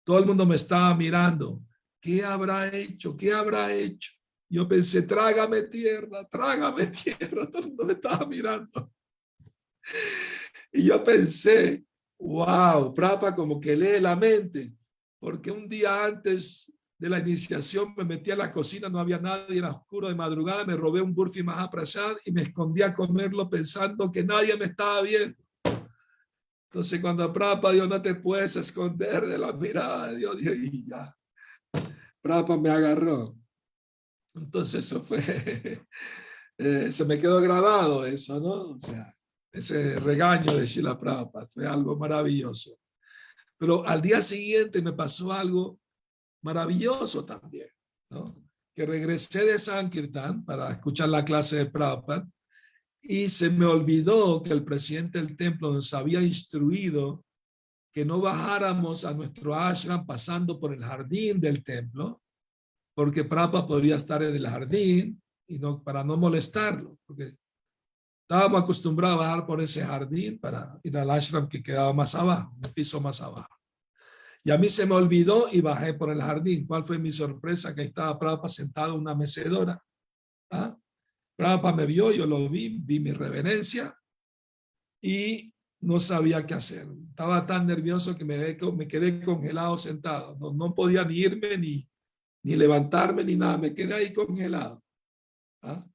Speaker 1: Todo el mundo me estaba mirando. ¿Qué habrá hecho? ¿Qué habrá hecho? Yo pensé, trágame tierra, trágame tierra. Todo el mundo me estaba mirando. Y yo pensé, wow, Prabhupada como que lee la mente, porque un día antes de la iniciación me metí a la cocina, no había nadie, era oscuro de madrugada, me robé un Burfi Mahaprasad y me escondí a comerlo pensando que nadie me estaba viendo. Entonces cuando Prabhupada dijo, no te puedes esconder de la mirada de Dios, dije, y ya, Prabhupada me agarró. Entonces eso fue, se me quedó grabado eso, ¿no? O sea, ese regaño de Srila Prabhupada fue algo maravilloso. Pero al día siguiente me pasó algo maravilloso también, ¿no? Que regresé de Sankirtan para escuchar la clase de Prabhupada y se me olvidó que el presidente del templo nos había instruido que no bajáramos a nuestro ashram pasando por el jardín del templo, porque Prabhupada podría estar en el jardín y no, para no molestarlo, porque estábamos acostumbrados a bajar por ese jardín para ir al ashram que quedaba más abajo, un piso más abajo. Y a mí se me olvidó y bajé por el jardín. ¿Cuál fue mi sorpresa? Que ahí estaba Prabhupada sentado en una mecedora. ¿Ah? Prabhupada me vio, yo lo vi, di mi reverencia y no sabía qué hacer. Estaba tan nervioso que me quedé congelado sentado. No podía ni irme, ni levantarme, ni nada. Me quedé ahí congelado. ¿Ah?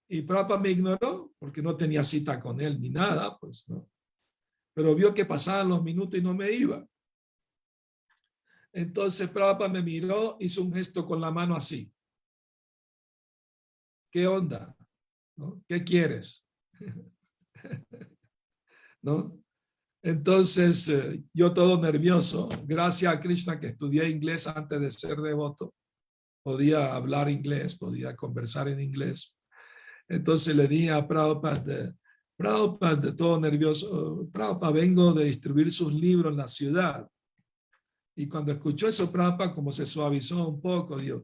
Speaker 1: Y Prabhupada me ignoró porque no tenía cita con él ni nada, pues, ¿no? Pero vio que pasaban los minutos y no me iba. Entonces Prabhupada me miró, hizo un gesto con la mano así. ¿Qué onda? ¿No? ¿Qué quieres? ¿No? Entonces yo todo nervioso, gracias a Krishna que estudié inglés antes de ser devoto, podía hablar inglés, podía conversar en inglés. Entonces le dije a Prabhupada, Prabhupada, todo nervioso, Prabhupada, vengo de distribuir sus libros en la ciudad. Y cuando escuchó eso, Prabhupada como se suavizó un poco, dijo,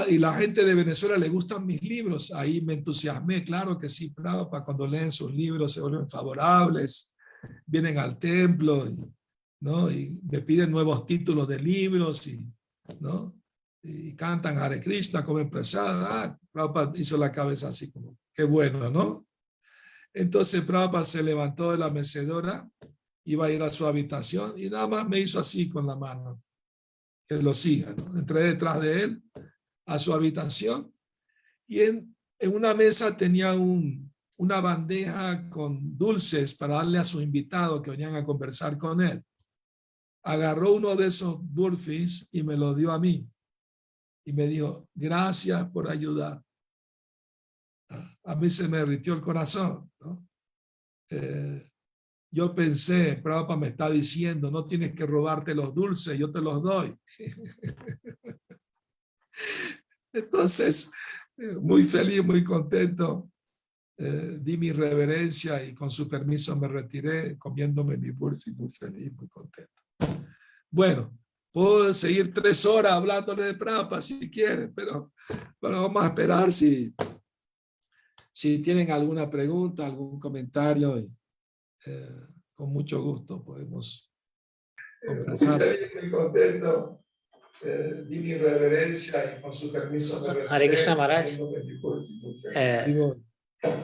Speaker 1: y la gente de Venezuela le gustan mis libros. Ahí me entusiasmé, claro que sí, Prabhupada, cuando leen sus libros se vuelven favorables, vienen al templo, ¿no? Y me piden nuevos títulos de libros, ¿no? y cantan Hare Krishna, comen prasada. Prabhupada hizo la cabeza así como, qué bueno, ¿no? Entonces Prabhupada se levantó de la mecedora, iba a ir a su habitación y nada más me hizo así con la mano, que lo siga, ¿no? Entré detrás de él a su habitación y en una mesa tenía una bandeja con dulces para darle a sus invitados que venían a conversar con él. Agarró uno de esos burfis y me lo dio a mí. Y me dijo, gracias por ayudar. A mí se me derritió el corazón, ¿no? Yo pensé, Prabhupada me está diciendo, no tienes que robarte los dulces, yo te los doy. Entonces, muy feliz, muy contento, di mi reverencia y con su permiso me retiré comiéndome mi burfi, muy feliz, muy contento. Bueno, puedo seguir 3 horas hablándole de Prabhupada si quieren, pero vamos a esperar si tienen alguna pregunta, algún comentario, con mucho gusto podemos conversar. Muy contento. Di mi reverencia y con su permiso me retiré.
Speaker 2: Hare Krishna Maharaj.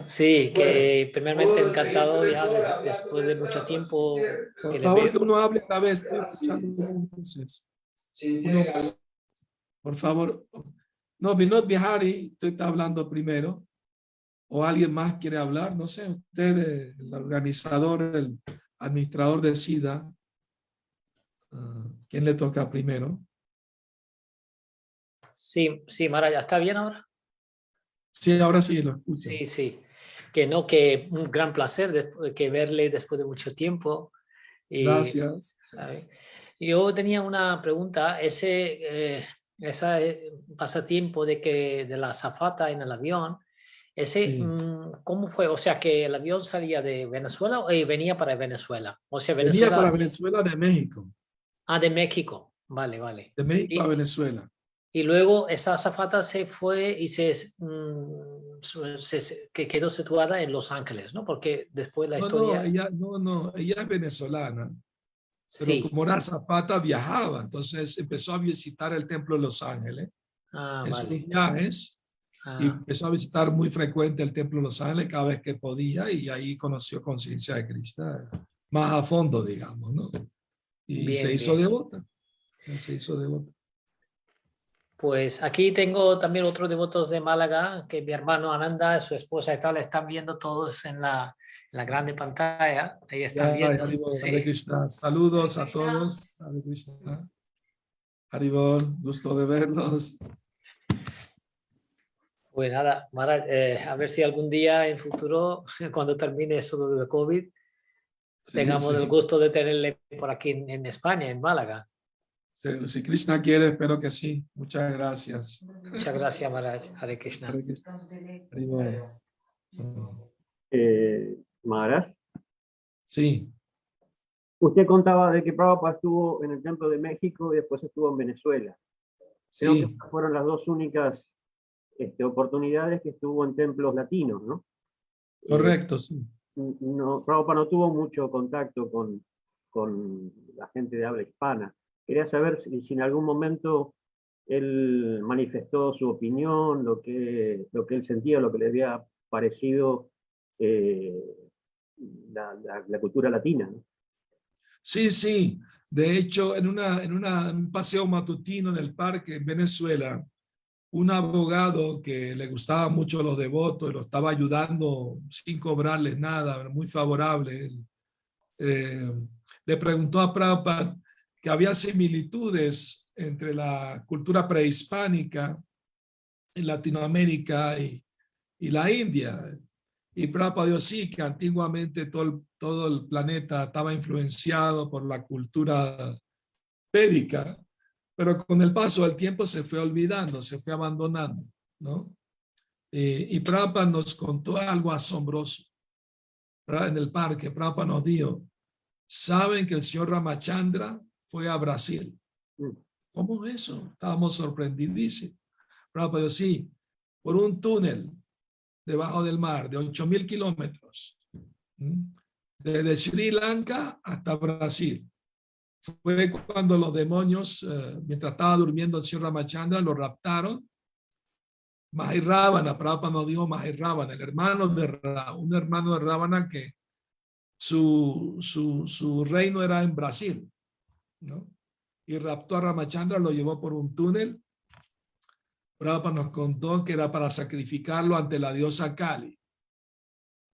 Speaker 2: Sí, que primeramente encantado ya después de mucho tiempo.
Speaker 1: Por favor, que uno hable a la vez. Estoy escuchando entonces. Por favor. No, Vinod Bihari, usted está hablando primero. O alguien más quiere hablar, no sé, usted, el organizador, el administrador de SIDA, ¿quién le toca primero?
Speaker 2: Sí, Maharaj, ¿está bien ahora?
Speaker 1: Sí, ahora sí lo escucho.
Speaker 2: Sí, que un gran placer que verle después de mucho tiempo.
Speaker 1: Gracias.
Speaker 2: ¿Sabe? Yo tenía una pregunta, ese pasatiempo de la azafata en el avión, sí. ¿Cómo fue? O sea, que el avión salía de Venezuela y venía para Venezuela. O sea,
Speaker 1: Venezuela. Venía para Venezuela de México.
Speaker 2: De México. Vale.
Speaker 1: De México a Venezuela.
Speaker 2: Y luego esa azafata se fue y que quedó situada en Los Ángeles, ¿no? Porque después la historia...
Speaker 1: ella es venezolana. Pero
Speaker 2: Sí.
Speaker 1: como era azafata, viajaba. Entonces empezó a visitar el templo de Los Ángeles en sus viajes. Y empezó a visitar muy frecuente el templo de Los Ángeles cada vez que podía y ahí conoció conciencia de Krishna más a fondo, digamos, ¿no? Y se hizo devota. Se hizo devota.
Speaker 2: Pues aquí tengo también otros devotos de Málaga, que mi hermano Ananda, su esposa y tal, están viendo todos en la grande pantalla. Ahí están viendo.
Speaker 1: Hare Krishna. Saludos a todos. Hare Krishna. Haribol, gusto de verlos.
Speaker 2: Pues nada, Maharaj, a ver si algún día en futuro, cuando termine eso de COVID, tengamos el gusto de tenerle por aquí en España, en Málaga.
Speaker 1: Si Krishna quiere, espero que sí. Muchas gracias.
Speaker 2: Muchas gracias, Maharaj. Hare Krishna.
Speaker 1: Hare Krishna.
Speaker 3: Maharaj.
Speaker 1: Sí.
Speaker 3: Usted contaba de que Prabhupada estuvo en el Templo de México y después estuvo en Venezuela. Creo que fueron las 2 únicas oportunidades que estuvo en templos latinos, ¿no?
Speaker 1: Correcto, sí.
Speaker 3: Prabhupada no tuvo mucho contacto con la gente de habla hispana. Quería saber si en algún momento él manifestó su opinión, lo que él sentía, lo que le había parecido la cultura latina, ¿no?
Speaker 1: Sí. De hecho, en un paseo matutino en el parque en Venezuela, un abogado que le gustaba mucho a los devotos y lo estaba ayudando sin cobrarles nada, muy favorable, le preguntó a Prabhupada que había similitudes entre la cultura prehispánica en Latinoamérica y la India. Y Prabhupada dijo sí, que antiguamente todo el planeta estaba influenciado por la cultura védica, pero con el paso del tiempo se fue olvidando, se fue abandonando, ¿no? Y Prabhupada nos contó algo asombroso, ¿verdad? En el parque. Prabhupada nos dijo, ¿saben que el señor Ramachandra fue a Brasil? ¿Cómo es eso? Estábamos sorprendidísimos. Prabhupada dijo, sí, por un túnel debajo del mar de 8,000 kilómetros, desde Sri Lanka hasta Brasil. fue cuando los demonios, mientras estaba durmiendo el señor Ramachandra, lo raptaron. Mahirávana, Prabhupada nos dijo Mahirávana, el hermano de un hermano de Rávana que su reino era en Brasil, ¿no? Y raptó a Ramachandra, lo llevó por un túnel. Prabhupada nos contó que era para sacrificarlo ante la diosa Kali.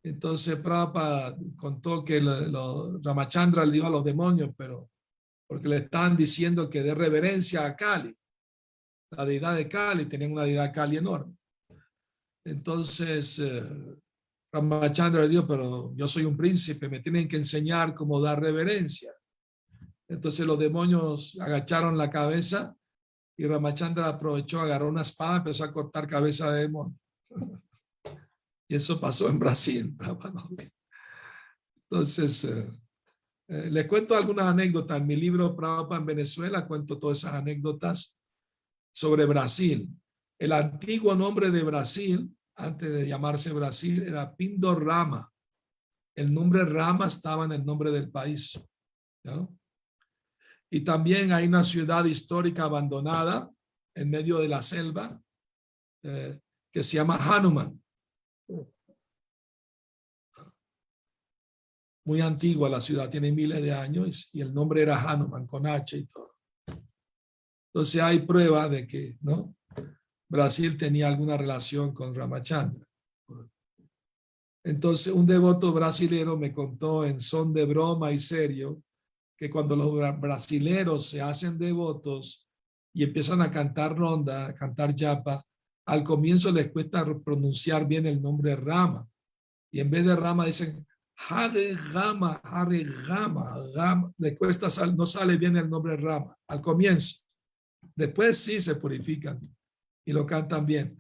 Speaker 1: Entonces Prabhupada contó que Ramachandra le dijo a los demonios, pero porque le estaban diciendo que dé reverencia a Kali, la deidad de Kali, tenían una deidad Kali enorme. Entonces Ramachandra le dijo, pero yo soy un príncipe, me tienen que enseñar cómo dar reverencia. Entonces los demonios agacharon la cabeza y Ramachandra aprovechó, agarró una espada, empezó a cortar cabeza de demonio. Y eso pasó en Brasil. Entonces, les cuento algunas anécdotas. En mi libro Prabhupada en Venezuela cuento todas esas anécdotas sobre Brasil. El antiguo nombre de Brasil, antes de llamarse Brasil, era Pindorama. El nombre Rama estaba en el nombre del país, ¿no? Y también hay una ciudad histórica abandonada en medio de la selva que se llama Hanuman. Muy antigua la ciudad, tiene miles de años y el nombre era Hanuman con H y todo. Entonces hay pruebas de que, ¿no?, Brasil tenía alguna relación con Ramachandra. Entonces un devoto brasilero me contó en son de broma y serio que cuando los brasileros se hacen devotos y empiezan a cantar ronda, a cantar yapa, al comienzo les cuesta pronunciar bien el nombre Rama. Y en vez de Rama dicen Hare Rama, Rama. Le cuesta, no sale bien el nombre Rama al comienzo. Después sí se purifican y lo cantan bien.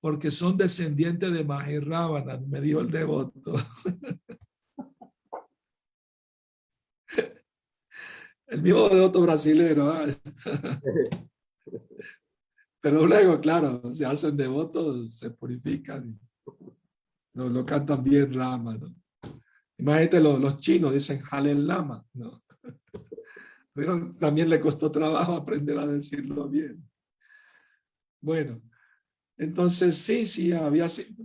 Speaker 1: Porque son descendientes de Mahirávana, me dijo el devoto. El mismo devoto brasilero. Pero luego, claro, se hacen devotos, se purifican y lo cantan bien Rama, ¿no? Imagínate, los chinos dicen Halel Lama, ¿no? Pero también le costó trabajo aprender a decirlo bien. Bueno, entonces sí,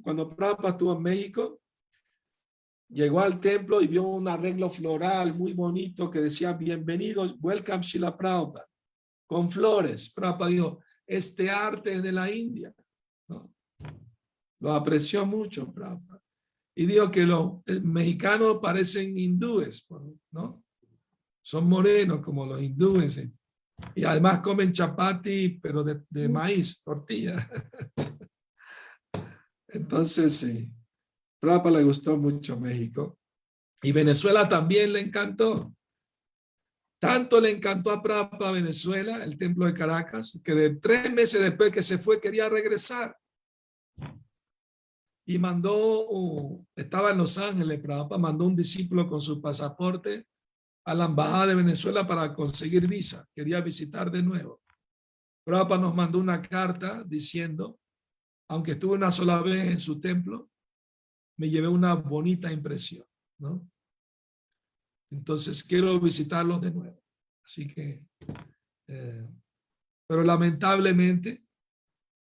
Speaker 1: cuando Prabhupada estuvo en México, llegó al templo y vio un arreglo floral muy bonito que decía, bienvenidos, welcome Srila Prabhupada, con flores. Prabhupada dijo, este arte es de la India, ¿no? Lo apreció mucho Prabhupada. Y dijo que los mexicanos parecen hindúes, ¿no? Son morenos como los hindúes. Y además comen chapati, pero de maíz, tortilla. Entonces, sí, Prabhupada le gustó mucho México. Y Venezuela también le encantó. Tanto le encantó a Prabhupada Venezuela, el templo de Caracas, que de 3 meses después que se fue quería regresar. Y estaba en Los Ángeles, Prabhupada mandó un discípulo con su pasaporte a la embajada de Venezuela para conseguir visa. Quería visitar de nuevo. Prabhupada nos mandó una carta diciendo, aunque estuve una sola vez en su templo, me llevé una bonita impresión, ¿no? Entonces quiero visitarlos de nuevo. Así que, pero lamentablemente,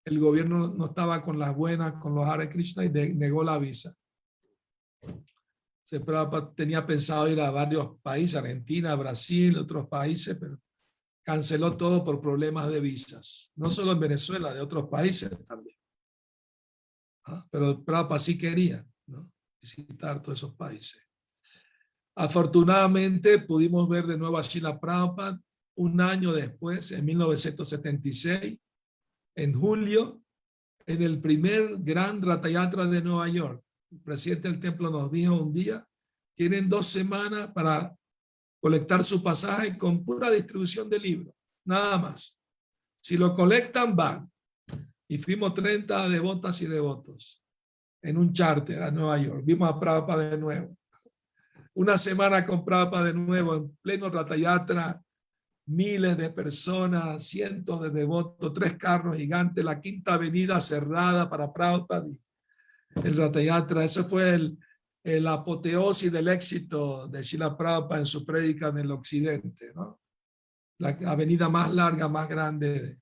Speaker 1: el gobierno no estaba con las buenas, con los Hare Krishna y negó la visa. Prabhupada tenía pensado ir a varios países, Argentina, Brasil, otros países, pero canceló todo por problemas de visas. No solo en Venezuela, de otros países también. Pero Prabhupada sí quería, ¿no?, visitar todos esos países. Afortunadamente pudimos ver de nuevo a Srila Prabhupada un año después, en 1976, en julio, en el primer gran Ratha Yatra de Nueva York. El presidente del templo nos dijo un día, tienen 2 semanas para colectar su pasaje con pura distribución de libros, nada más. Si lo colectan, van. Y fuimos 30 devotas y devotos en un charter a Nueva York. Vimos a Prabhupada de nuevo. Una semana con Prabhupada de nuevo, en pleno Ratha Yatra, miles de personas, cientos de devotos, 3 carros gigantes, la Quinta Avenida cerrada para Prabhupada. El Ratha Yatra, ese fue la apoteosis del éxito de Srila Prabhupada en su prédica en el occidente, ¿no? La avenida más larga, más grande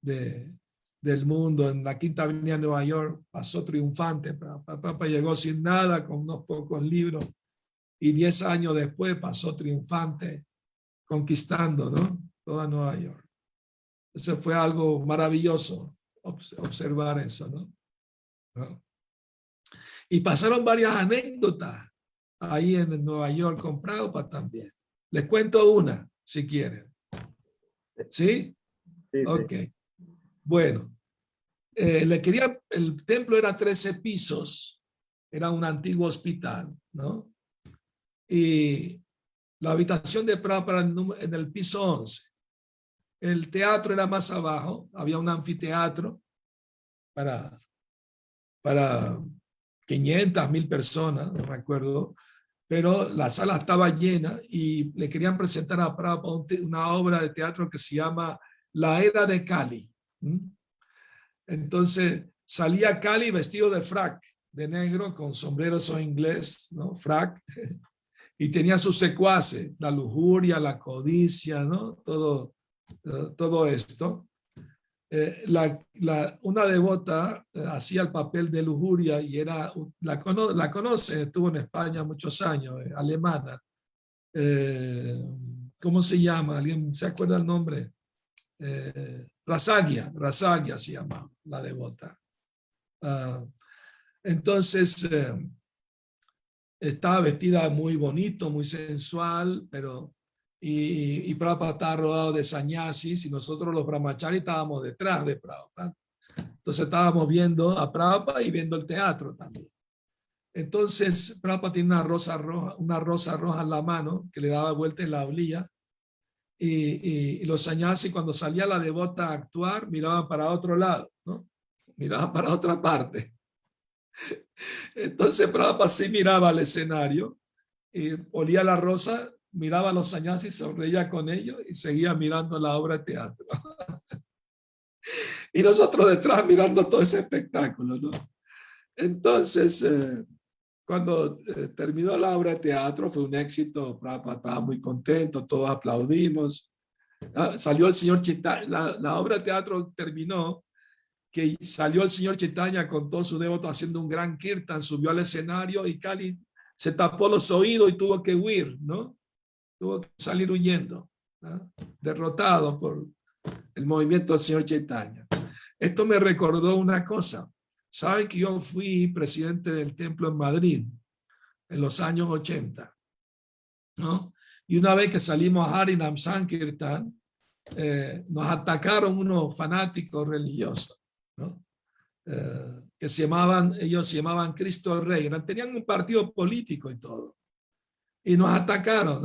Speaker 1: del mundo, en la Quinta Avenida de Nueva York, pasó triunfante. Prabhupada llegó sin nada, con unos pocos libros, y 10 años después pasó triunfante, conquistando, ¿no?, toda Nueva York. Eso fue algo maravilloso, observar eso, ¿no? Y pasaron varias anécdotas ahí en Nueva York con Prabhupada también. Les cuento una, si quieren. ¿Sí?
Speaker 3: Sí,
Speaker 1: ok.
Speaker 3: sí.
Speaker 1: Bueno, el templo era 13 pisos, era un antiguo hospital, ¿no? Y la habitación de Prabhupada en el piso 11. El teatro era más abajo, había un anfiteatro para 500, 1000 personas, no recuerdo, pero la sala estaba llena y le querían presentar a Prabhupada una obra de teatro que se llama La Era de Kali. Entonces salía Kali vestido de frac, de negro, con sombreros o inglés, ¿no? Frac, y tenía sus secuaces, la lujuria, la codicia, ¿no? Todo esto. Una devota hacía el papel de lujuria y la conoce, estuvo en España muchos años, alemana. ¿Cómo se llama? ¿Alguien se acuerda el nombre? Rasagia se llama la devota. Entonces, estaba vestida muy bonito, muy sensual, y Prabhupada estaba rodado de sannyasis y nosotros los brahmacharis estábamos detrás de Prabhupada. Entonces estábamos viendo a Prabhupada y viendo el teatro también. Entonces Prabhupada tiene una rosa roja en la mano que le daba vuelta y la olía. Y los sannyasis, cuando salía la devota a actuar, miraban para otro lado, ¿no? Miraban para otra parte. Entonces Prabhupada sí miraba al escenario y olía la rosa, miraba a los sannyasis, sonreía con ellos y seguía mirando la obra de teatro. Y nosotros detrás mirando todo ese espectáculo, ¿no? Entonces, cuando terminó la obra de teatro, fue un éxito, Prabhupada estaba muy contento, todos aplaudimos. Salió el señor Chaitanya, la obra de teatro terminó, que salió el señor Chaitanya con todos sus devotos haciendo un gran kirtan, subió al escenario y Kali se tapó los oídos y tuvo que huir, ¿no? Tuvo que salir huyendo, ¿no? Derrotado por el movimiento del señor Chaitanya. Esto me recordó una cosa. Saben que yo fui presidente del templo en Madrid en los años 80, ¿no? Y una vez que salimos a Harinam Sankirtan, nos atacaron unos fanáticos religiosos, ¿no? Que ellos se llamaban Cristo Rey, tenían un partido político y todo. Y nos atacaron,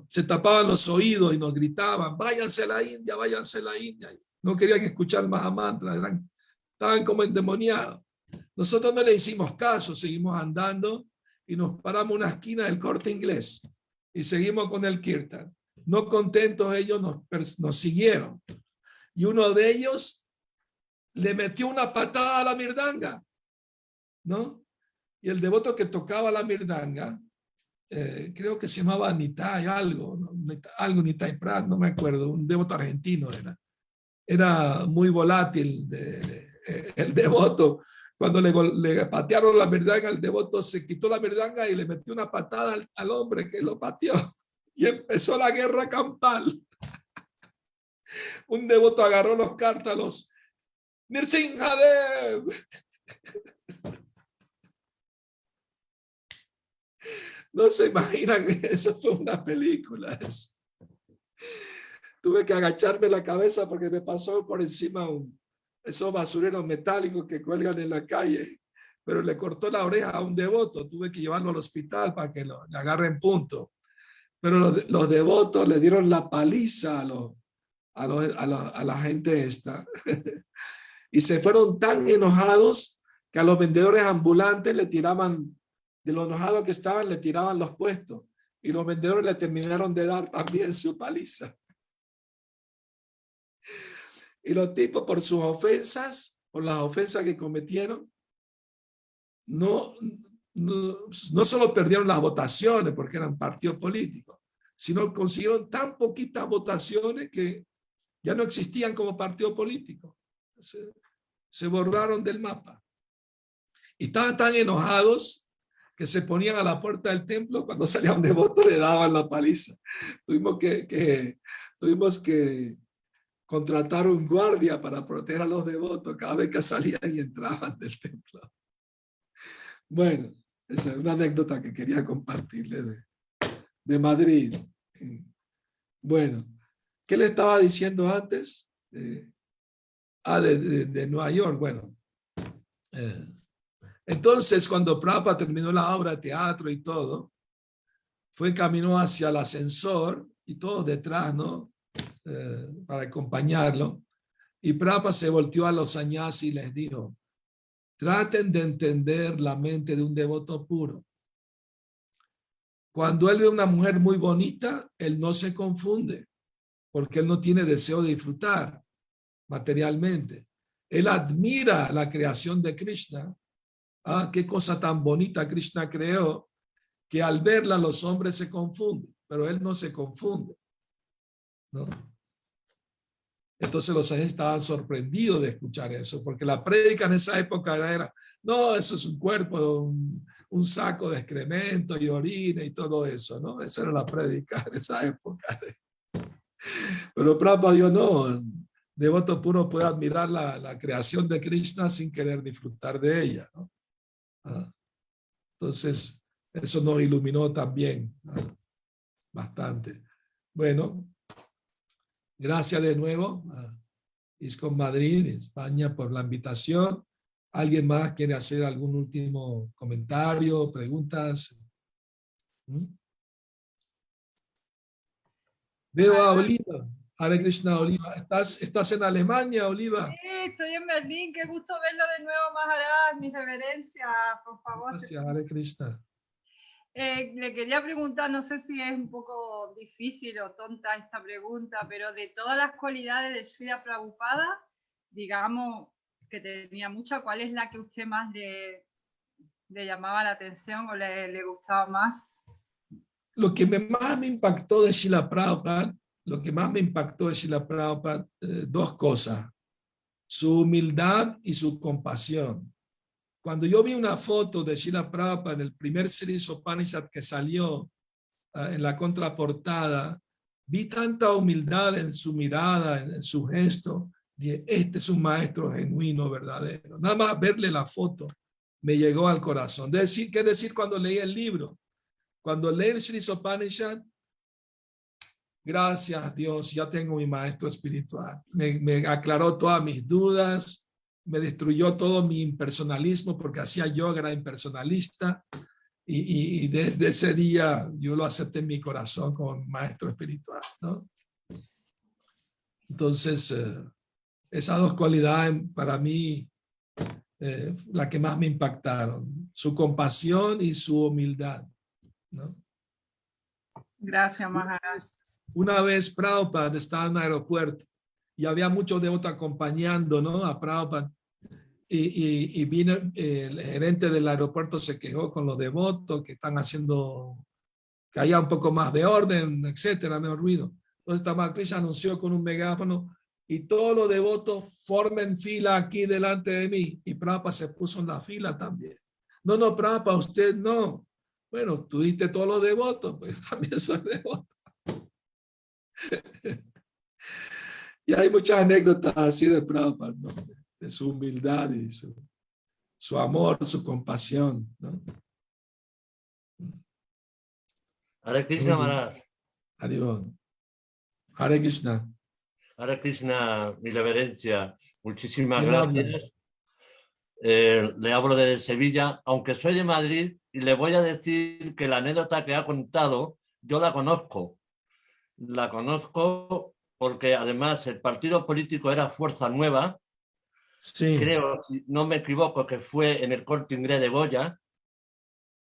Speaker 1: se tapaban los oídos y nos gritaban, váyanse a la India, váyanse a la India. No querían escuchar Mahamantra, estaban como endemoniados. Nosotros no le hicimos caso, seguimos andando y nos paramos en una esquina del Corte Inglés y seguimos con el kirtan. No contentos, ellos nos siguieron. Y uno de ellos le metió una patada a la mirdanga, ¿no? Y el devoto que tocaba la mirdanga, creo que se llamaba Nitai, Nitai Prat, no me acuerdo, un devoto argentino era muy volátil el devoto. Cuando le patearon la mirdanga, el devoto se quitó la mirdanga y le metió una patada al hombre que lo pateó. Y empezó la guerra campal. Un devoto agarró los cártalos. ¡Nrsimhadev! No se imaginan, eso fue una película. Eso. Tuve que agacharme la cabeza porque me pasó por encima esos basureros metálicos que cuelgan en la calle, pero le cortó la oreja a un devoto. Tuve que llevarlo al hospital para que le agarren punto. Pero los devotos le dieron la paliza a la gente esta. Y se fueron tan enojados que a los vendedores ambulantes le tiraban, de lo enojados que estaban, le tiraban los puestos. Y los vendedores le terminaron de dar también su paliza. Y los tipos, por sus ofensas, por las ofensas que cometieron, no no solo perdieron las votaciones porque eran partidos políticos, sino consiguieron tan poquitas votaciones que ya no existían como partido político. Se borraron del mapa. Y estaban tan enojados que se ponían a la puerta del templo, cuando salía un devoto le daban la paliza. Tuvimos que contratar un guardia para proteger a los devotos cada vez que salían y entraban del templo. Bueno, esa es una anécdota que quería compartirle de Madrid. Bueno, ¿qué le estaba diciendo antes? De Nueva York. Bueno, entonces cuando Prabhupada terminó la obra de teatro y todo, caminó hacia el ascensor y todos detrás, ¿no? Para acompañarlo. Y Prabhupada se volteó a los sannyasis y les dijo: traten de entender la mente de un devoto puro. Cuando él ve una mujer muy bonita, él no se confunde, porque él no tiene deseo de disfrutar materialmente. Él admira la creación de Krishna. Ah, qué cosa tan bonita Krishna creó, que al verla los hombres se confunden, pero él no se confunde, ¿no? Entonces los sannyasis estaban sorprendidos de escuchar eso, porque la prédica en esa época era, no, eso es un cuerpo, un saco de excremento y orina y todo eso, ¿no? Esa era la prédica de esa época. Pero Prabhupada dijo, no, el devoto puro puede admirar la creación de Krishna sin querer disfrutar de ella, ¿no? Entonces, eso nos iluminó también bastante. Bueno, gracias de nuevo a ISKCON Madrid, España, por la invitación. ¿Alguien más quiere hacer algún último comentario, preguntas? Veo a Oliva. Hare Krishna, Oliva. ¿Estás en Alemania, Oliva?
Speaker 4: Sí, estoy en Berlín. Qué gusto verlo de nuevo, Maharaj. Mi reverencia, por favor.
Speaker 1: Gracias, Hare Krishna.
Speaker 4: Le quería preguntar, no sé si es un poco difícil o tonta esta pregunta, pero de todas las cualidades de Srila Prabhupada, digamos que tenía muchas, ¿cuál es la que usted más le llamaba la atención o le gustaba más?
Speaker 1: Lo que más me impactó de Srila Prabhupada, dos cosas: su humildad y su compasión. Cuando yo vi una foto de Srila Prabhupada en el primer Sri Upanishad que salió en la contraportada, vi tanta humildad en su mirada, en su gesto. Dije, este es un maestro genuino, verdadero. Nada más verle la foto me llegó al corazón. ¿Qué decir cuando leí el libro? Cuando leí el Sri Upanishad, gracias Dios, ya tengo mi maestro espiritual. Me aclaró todas mis dudas. Me destruyó todo mi impersonalismo, porque hacía yoga, era impersonalista, y desde ese día yo lo acepté en mi corazón como maestro espiritual, ¿no? Entonces, esas dos cualidades para mí, la que más me impactaron, su compasión y su humildad, ¿no?
Speaker 4: Gracias, Maharaj.
Speaker 1: Una vez Prabhupada estaba en el aeropuerto y había muchos devotos acompañando, ¿no?, a Prabhupada. Y vino el gerente del aeropuerto, se quejó con los devotos que están haciendo, que haya un poco más de orden, etcétera, menos ruido. Entonces Tamal Krishna anunció con un megáfono: y todos los devotos formen fila aquí delante de mí. Y Prabhupada se puso en la fila también. No, Prabhupada, usted no. Bueno, tú diste todos los devotos, pues también soy devoto. Y hay muchas anécdotas así de Prabhupada, ¿no?, de su humildad y su amor, su compasión, ¿no?
Speaker 5: Hare Krishna, Maharaj.
Speaker 1: Hare Krishna.
Speaker 5: Hare Krishna, mi reverencia. Muchísimas gracias. Le hablo desde Sevilla, aunque soy de Madrid, y le voy a decir que la anécdota que ha contado, yo la conozco. La conozco porque además el partido político era Fuerza Nueva.
Speaker 1: Sí.
Speaker 5: Creo, si no me equivoco, que fue en el Corte Inglés de Goya.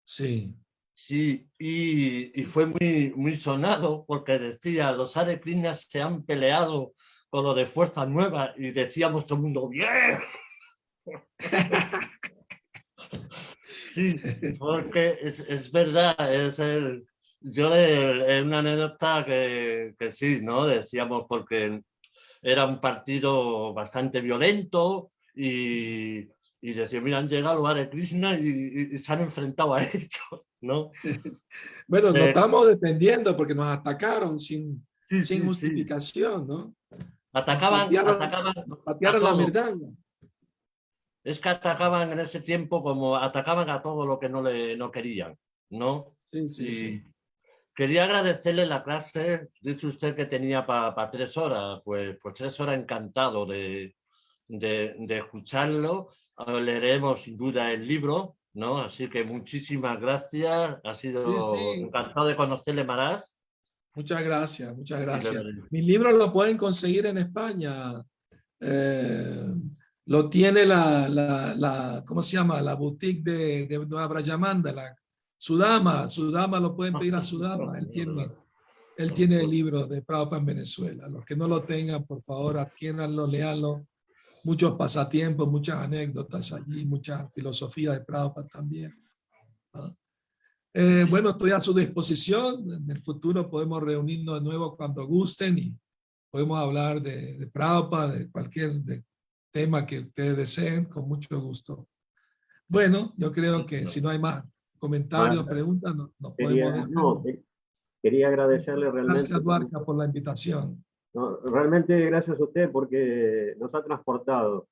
Speaker 1: Sí.
Speaker 5: Sí, y fue muy sonado porque decía, los Hare Krishna se han peleado con lo de Fuerza Nueva, y decíamos todo el mundo, ¡bien! Sí, porque es verdad, es una anécdota que sí, ¿no? Decíamos porque era un partido bastante violento y decía, mira, han llegado los Hare Krishna y se han enfrentado a ellos, ¿no?
Speaker 1: Bueno, no estamos defendiendo porque nos atacaron sin
Speaker 5: sí,
Speaker 1: justificación, ¿no?
Speaker 5: Atacaban
Speaker 1: nos patearon la mirdanga.
Speaker 5: Es que atacaban en ese tiempo como atacaban a todo lo que no querían, ¿no?
Speaker 1: Sí.
Speaker 5: Quería agradecerle la clase, dice usted que tenía para 3 horas, pues 3 horas encantado de escucharlo. Leeremos sin duda el libro, ¿no? Así que muchísimas gracias, ha sido encantado de conocerle, Maharaj.
Speaker 1: Muchas gracias. Mi libro lo pueden conseguir en España. Lo tiene ¿cómo se llama? La boutique de Nueva Brayamanda, la Sudama lo pueden pedir a Sudama. Él tiene el libro de Prabhupada en Venezuela. Los que no lo tengan, por favor, adquiéranlo, léanlo. Muchos pasatiempos, muchas anécdotas allí, mucha filosofía de Prabhupada también. Bueno, estoy a su disposición. En el futuro podemos reunirnos de nuevo cuando gusten y podemos hablar de Prabhupada, de cualquier tema que ustedes deseen, con mucho gusto. Bueno, yo creo que si no hay más comentarios, preguntas, nos podemos despedir.
Speaker 3: Quería agradecerle realmente.
Speaker 1: Gracias, Duarca, por la invitación.
Speaker 3: No, realmente gracias a usted porque nos ha transportado.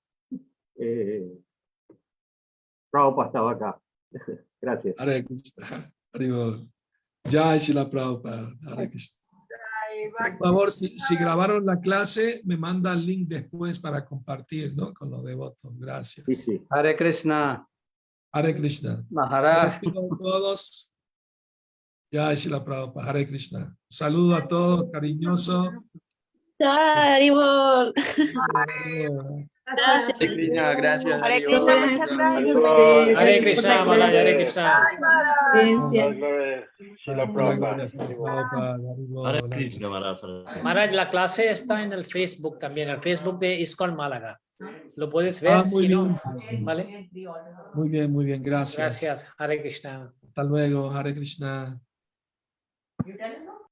Speaker 3: Prabhupada estaba acá. Gracias.
Speaker 1: Hare Krishna. Haribol. Jai Shila Prabhupada. Hare Krishna. Por favor, si grabaron la clase, me manda el link después para compartir, ¿no? Con los devotos. Gracias.
Speaker 3: Sí.
Speaker 6: Hare Krishna.
Speaker 1: Hare Krishna.
Speaker 6: Maharaj.
Speaker 1: Despido a todos. Jai Shila Prabhupada. Hare Krishna. Un saludo a todos, cariñoso.
Speaker 7: Haribol.
Speaker 6: Gracias. Gracias.
Speaker 7: Hare Krishna, muchas gracias.
Speaker 2: Hare Krishna, Maharaj, Hare Krishna.
Speaker 5: Hare Krishna, Maharaj.
Speaker 2: Maharaj, la clase está en el Facebook también, el Facebook de ISKCON Málaga. Lo puedes ver,
Speaker 1: muy
Speaker 2: si
Speaker 1: bien.
Speaker 2: no, ¿vale?
Speaker 1: Muy bien, gracias.
Speaker 2: Gracias, Hare Krishna.
Speaker 1: Hasta luego, Hare Krishna.